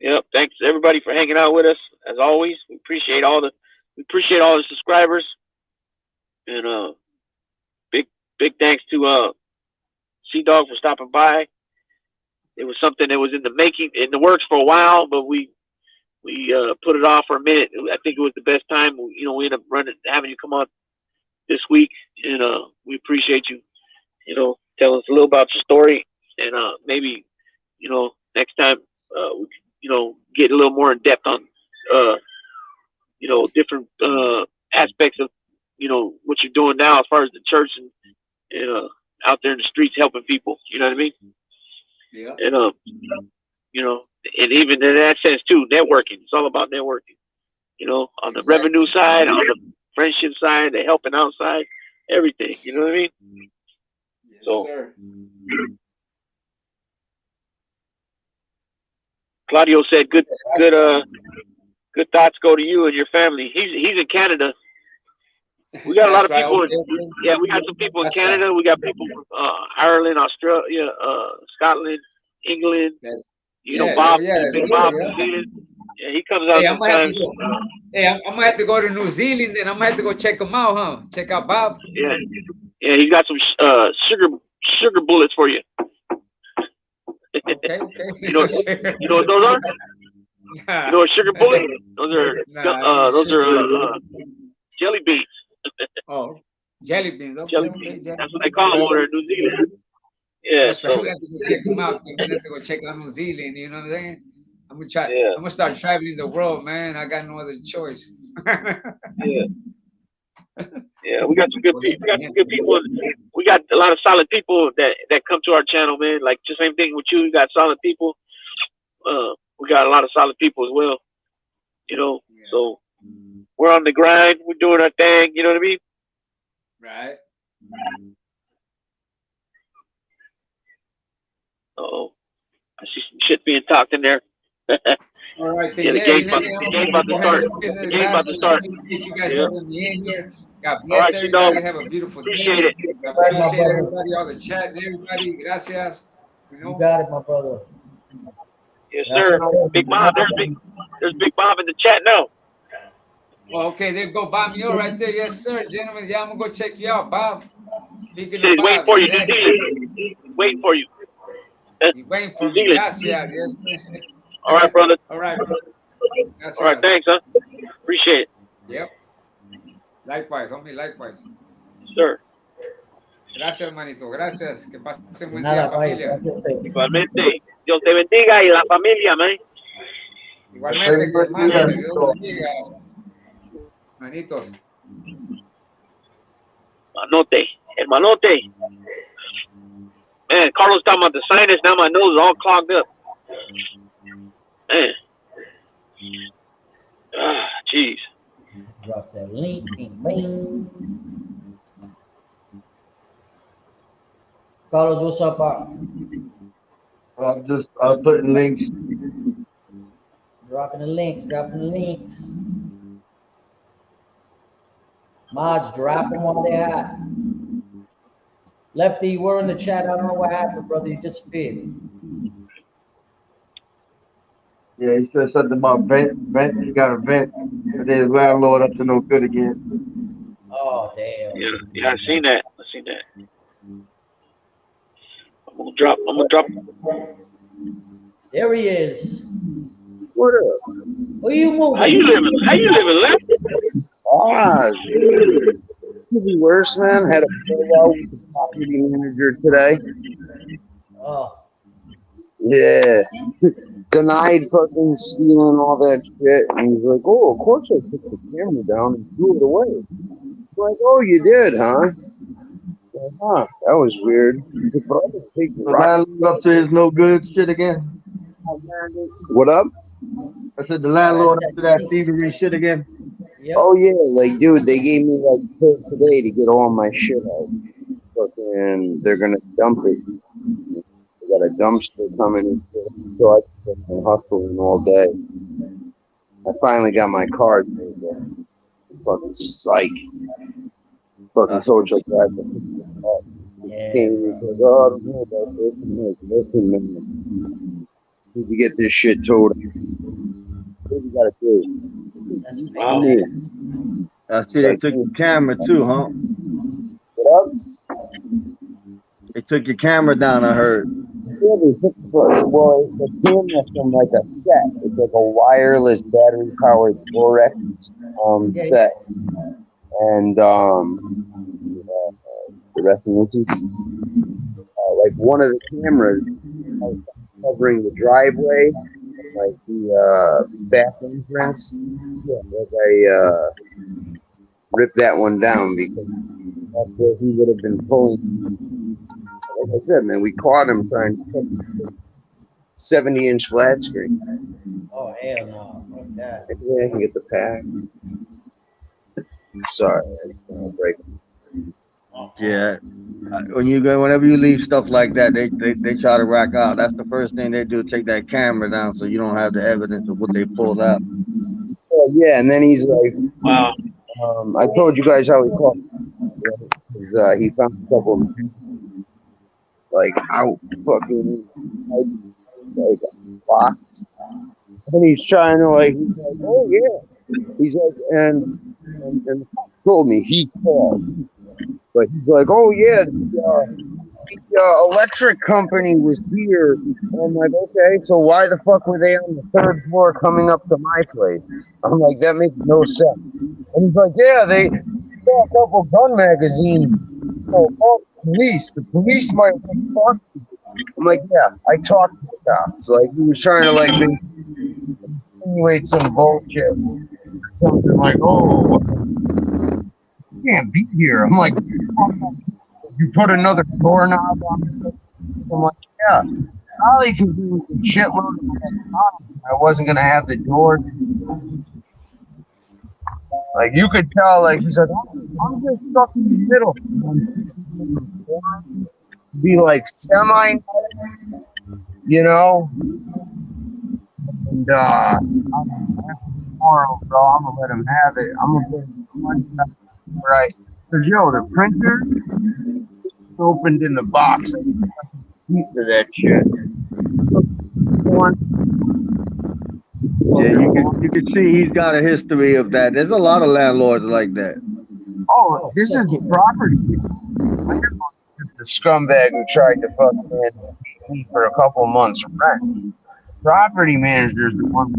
Yep. Thanks everybody for hanging out with us. As always, we appreciate all the subscribers, and big thanks to C-Dog for stopping by. It was something that was in the works for a while, but we put it off for a minute. I think it was the best time. We ended up having you come on this week, and we appreciate you. Tell us a little about your story, and maybe next time we can get a little more in depth on different aspects of what you're doing now as far as the church and out there in the streets helping people. You know what I mean?
Yeah.
And and even in that sense too, networking. It's all about networking. On the revenue side, on the friendship side, the helping out side, everything. You know what I mean?
Yes,
So,
sir.
Claudio said, "Good thoughts go to you and your family." He's in Canada. We got a lot of people. Yeah, we got some people in Canada. We got people from Ireland, Australia, Scotland, England. Bob, Big Bob, New Zealand. Yeah, he comes out sometimes.
I'm gonna have to go to New Zealand, and I'm gonna have to go check him out, huh? Check out Bob.
Yeah, he's got some sugar bullets for you.
Okay.
You know what those are? You know what sugar bullets? Those are jelly beans.
Oh, jelly beans. Okay,
jelly beans. That's what they call them over in New Zealand. Yeah,
that's right. We have to go check them out. We have to go check out New Zealand. You know what I'm saying? I'm gonna try.
Yeah.
I'm gonna start traveling the world, man. I got no other choice.
Yeah, we got some good people. We got some good people. We got a lot of solid people that come to our channel, man. Like the same thing with you. We got solid people. We got a lot of solid people as well. So we're on the grind. We're doing our thing. You know what I mean?
Right.
Oh, I see some shit being talked in there.
All right,
the game about to start. The game about to start.
You guys having me in here. God
All
bless
right,
everybody. Have a beautiful day.
Appreciate it.
I
Right, my
appreciate
brother.
everybody, all the chat, everybody. Gracias. You
You
know,
got it, my brother.
Yes,
That's
sir.
okay.
Big Bob, there's Big Bob in the chat now.
well, okay, there go Bob Mule right there. Yes, sir, gentlemen. Yeah, I'm gonna go check you out, Bob. Speaking
Says
of
waiting
Bob,
for you, New
yeah,
Zealand. Waiting for you.
he's waiting for
New
me.
Zealand.
Gracias. Yes, sir.
All right, brother.
All right, bro.
All right,
Gracias.
thanks, huh? Appreciate it.
Yep. Likewise, homie, likewise.
Sir.
Gracias, hermanito. Gracias. Que pasen buen
Nada,
día,
bye.
familia.
Gracias a usted.
Igualmente. Dios te bendiga y la familia, man.
Igualmente, mi hermano, que Dios bendiga. Hermanitos.
Manote. Hermanote. Man, Carlos talking about the sinus. Now my nose is all clogged up. Man. Ah, jeez.
Drop that link. Bing, bing. Carlos, what's up, Bob?
I'm putting links.
Dropping the links. Dropping the links. Mods, drop them while they're hot. Lefty, you were in the chat. I don't know what happened, brother. You disappeared.
Yeah, he said something about vent. He got a vent. But his landlord up to no good again.
Oh, damn.
Yeah, I seen that. I'm gonna drop.
There he is.
What up?
Where you moving?
How you living, Left?
Ah, could be worse, man. Had a blowout with the property manager today.
Oh,
Yeah. Denied fucking stealing all that shit. And he's like, oh, of course I took the camera down and threw it away. I'm like, oh, you did, huh? Like, huh, that was weird. But I didn't take the
The
rock.
landlord up to his no good shit again.
What up?
I said the landlord up to that thievery shit again.
yep.
Oh, yeah, like, dude, they gave me, like, till today to get all my shit out. Fucking, they're gonna dump it. They got a dumpster coming in. So I've been hustling all day. I finally got my card made. Fucking psych. Fucking told you that.
Yeah,
Came
bro.
and said, oh, I don't know about this and this. Listen, man. Need to get this shit towed. What do you gotta do?
That's
Wow.
crazy.
I see they took your camera too, huh?
What up?
They took your camera down, I heard.
Yeah, they took well, it's a camera from like a set. It's like a wireless battery powered Forex set. And the rest of it is like one of the cameras covering the driveway, like the back entrance. Yeah, like I ripped that one down because that's where he would have been pulling. Like I said, man, we caught him trying to put 70-inch flat screen.
Oh, hell no. Fuck that.
Yeah, I can get the pack. Sorry, I just want to break.
Yeah. Whenever you leave stuff like that, they try to rack out. That's the first thing they do, take that camera down so you don't have the evidence of what they pulled out.
Yeah, and then he's like,
Wow.
I told you guys how he caught me. Right? He found a couple of like out fucking like locked. And he's trying to he's like, oh yeah. He's like, and the cop told me he called. But he's like, oh yeah, the electric company was here. And I'm like, okay, so why the fuck were they on the third floor coming up to my place? I'm like, that makes no sense. And he's like, yeah, they saw a couple gun magazines. Oh, police. The police might want to talk to you. I'm like, yeah, I talked to the cops. Like, he was trying to insinuate some bullshit. Something like, oh, you can't be here. I'm like, you put another doorknob on it. I'm like, yeah. Ollie can do some shitload of that. I wasn't going to have the door. Like, you could tell, like, he's like, I'm just stuck in the middle. Be like semi, you know? And, tomorrow, bro, I'm going to let him have it. I'm going to put him right. Because, yo, the printer, opened in the box. I eat for that shit.
Yeah, you can see he's got a history of that. There's a lot of landlords like that.
Oh, this is the property. The scumbag who tried to fucking me for a couple months rent. Property manager's the one.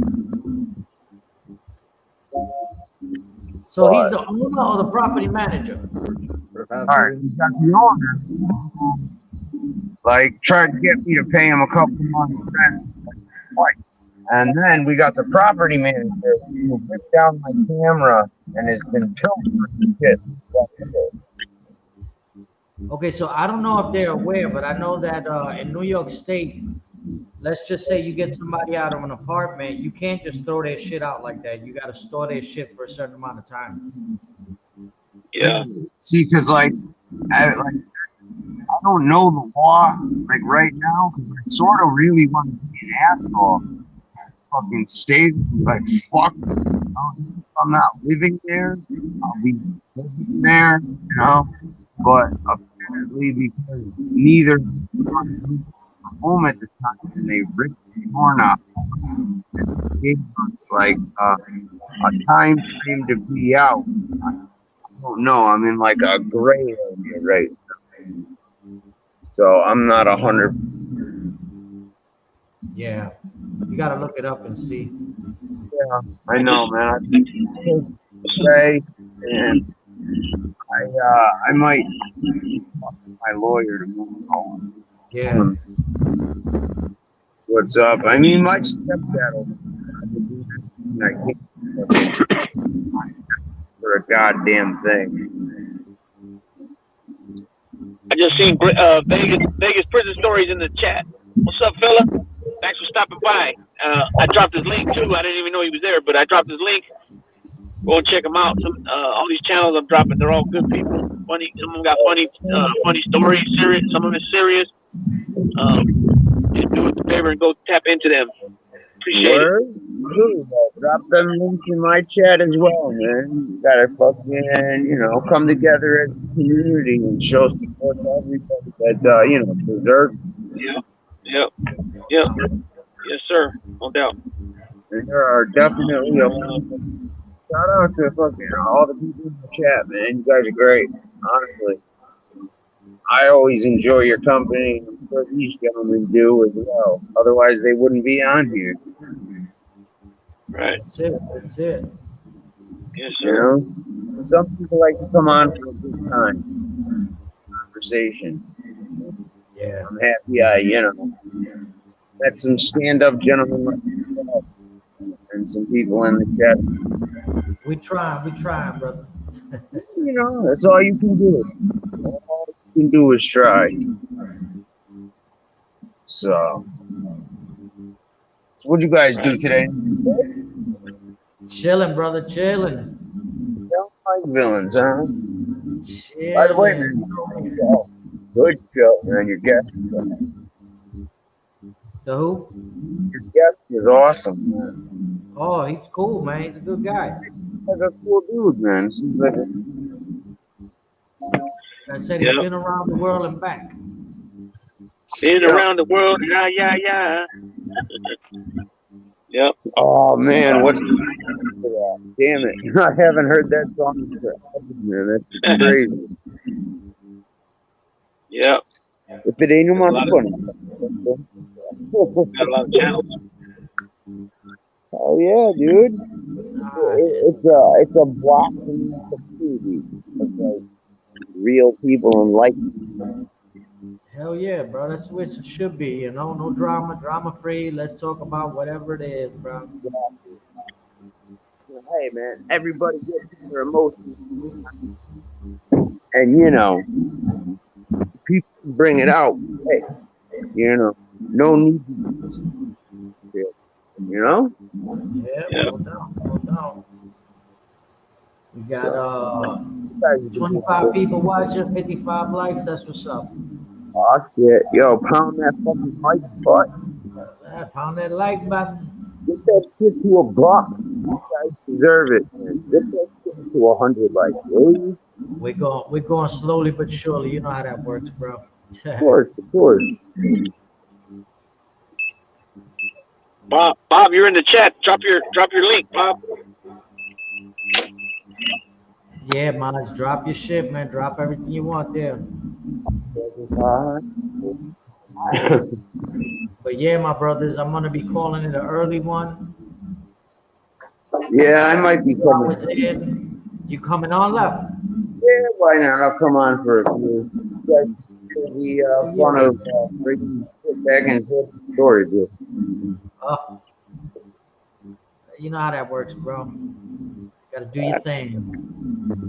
So he's the owner or the property manager?
All right, we got the owner. Like, tried to get me to pay him a couple months rent twice. And then we got the property manager who ripped down my camera and has been pilfering shit.
Okay, so I don't know if they're aware, but I know that in New York State, let's just say you get somebody out of an apartment, you can't just throw their shit out like that. You got to store their shit for a certain amount of time.
Yeah.
See, because I don't know the law like right now. Because I sort of really want to be an asshole. Fucking stay like fuck. I'm not living there. I'll be living there, you know. But apparently, because neither were home at the time, and they ripped the door out. It's like a time frame to be out. I don't know. I'm in like a gray area right now. So I'm not 100.
Yeah, you got to look it up and see.
Yeah, I know, man. I say, and I might talk to my lawyer to move home.
Yeah.
What's up? I mean, my stepdad I can't for a goddamn thing.
I just seen Vegas prison stories in the chat. What's up, fella? Thanks for stopping by. I dropped his link too. I didn't even know he was there, but I dropped his link. Go and check him out. All these channels I'm dropping, they're all good people. Funny, some of them got funny stories. Serious, some of them is serious. Just do us a favor and go tap into them. Appreciate it.
Drop them links in my chat as well, man. You gotta fucking, come together as a community and show support to everybody that, deserves.
Yep. Yes, sir. No doubt.
And there are definitely a lot of shout out to fucking all the people in the chat, man. You guys are great, honestly. I always enjoy your company. I'm sure these gentlemen do as well. Otherwise, they wouldn't be on here.
Right.
That's it.
Yes, sir.
Some people like to come on for a good time, conversation.
Yeah.
I'm happy I, met some stand-up gentlemen like yourself and some people in the chat.
We trying, brother.
That's all you can do. All you can do is try. So, what'd you guys do today?
Chilling, brother, chilling.
Don't like villains, huh?
Chilling.
By the way, man, good show, man. Your guest,
The who?
your guest is awesome, man.
Oh, he's cool, man. He's a good guy.
Like a cool dude, man. Seems like
I said he's been around the world and back.
Been around the world, yeah. Yep.
Oh man, what's the for that? Damn it! I haven't heard that song forever, man. That's crazy.
Yep.
If it ain't no more funny.
Got a lot of channels.
Oh yeah, dude. It's a block community of like real people and like.
Hell yeah, bro. That's what it should be, No drama free. Let's talk about whatever it is, bro.
Hey man, everybody gets their emotions. And people bring it out. Hey, no need to
Yeah, no doubt. We got 25 people watching, 55 likes. That's what's up.
Oh shit. Yo, pound that fucking like button.
Pound that like button.
Get that shit to $1. You guys deserve it, man. Get that shit to 100 likes, will you?
We're going slowly but surely. You know how that works, bro.
Of course, of course.
Bob, you're in the chat. Drop your link, Bob.
Yeah, Maz, drop your shit, man. Drop everything you want there. But yeah, my brothers, I'm gonna be calling it an early one.
Yeah, I might be coming.
Hours in. You coming on left?
Yeah, why not? I'll come on for a few. You guys the fun of bringing shit back and forth to storage.
Oh, you know how that works, bro. Gotta do your thing.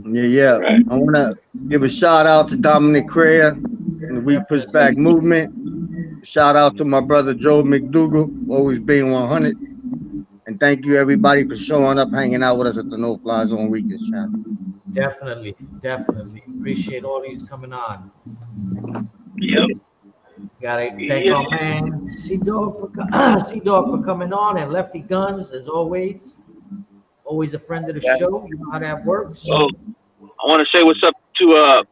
Yeah.
Right.
I want to give a shout out to Dominic Crea and the We Push Back movement. Shout out to my brother Joe McDougal, always being 100. And thank you everybody for showing up, hanging out with us at the No Fly Zone Weekend channel.
Definitely. Appreciate all these coming on.
Yep.
Gotta thank our man C-Dog for coming on, and Lefty Guns as always. Always a friend of the show. You know how that works.
Oh, I want to say what's up to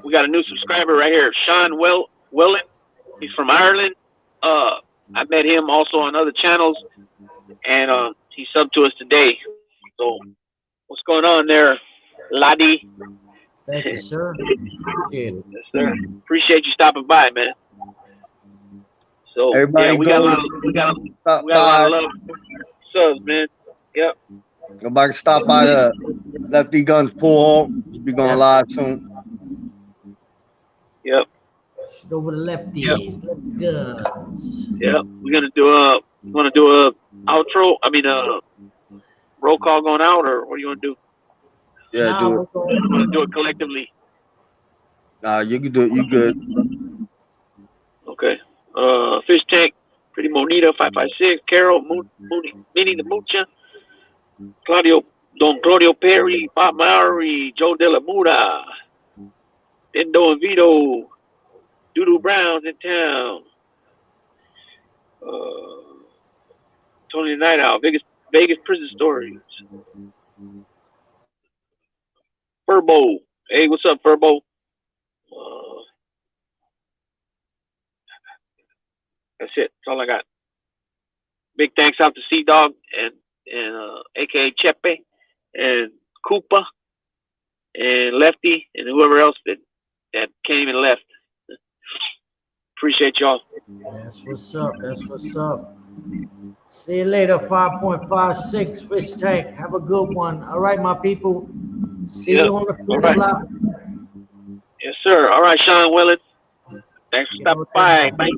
we got a new subscriber right here, Sean Welland. He's from Ireland. I met him also on other channels, and he subbed to us today. So, what's going on there, laddie?
Thank you, sir. Appreciate it.
Yes, sir. Appreciate you stopping by, man. So
Everybody
yeah, we got a lot of love subs, man. Yep.
Everybody stop by the Lefty Guns pool. We'll be going live soon.
Yep.
Shoot over the lefties, Lefty Guns.
Yep. We're gonna do a outro. I mean roll call going out, or what do you want to do?
Yeah,
Nah,
do
we're
it.
going-
Do it collectively.
Nah, you can do it. You good.
Okay. Fish Tank, Pretty Monita, 556, Carol, Minnie the Mucha, Don Claudio Perry, Bob Mowry, Joe De La Muda, Dendo and Vito, Doodoo Brown's in town, Tony the Night Owl, Vegas Prison Stories, Furbo. Hey, what's up, Furbo? That's it. That's all I got. Big thanks out to C-Dog and aka Chepe and Koopa and Lefty and whoever else that came and left. Appreciate y'all.
That's what's up. That's what's up. See you later, 5.56 Fish Tank. Have a good one. All right, my people. See you on the flip flop.
Yes, sir. All right, Sean Willis. Thanks for stopping by. Bye.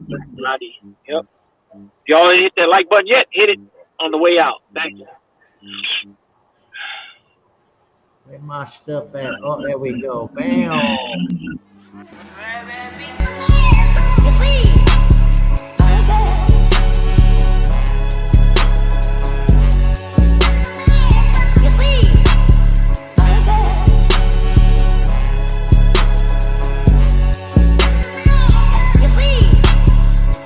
Yep. If y'all ain't hit that like button yet, hit it on the way out. Thank you.
Where my stuff at? Oh, there we go. Bam.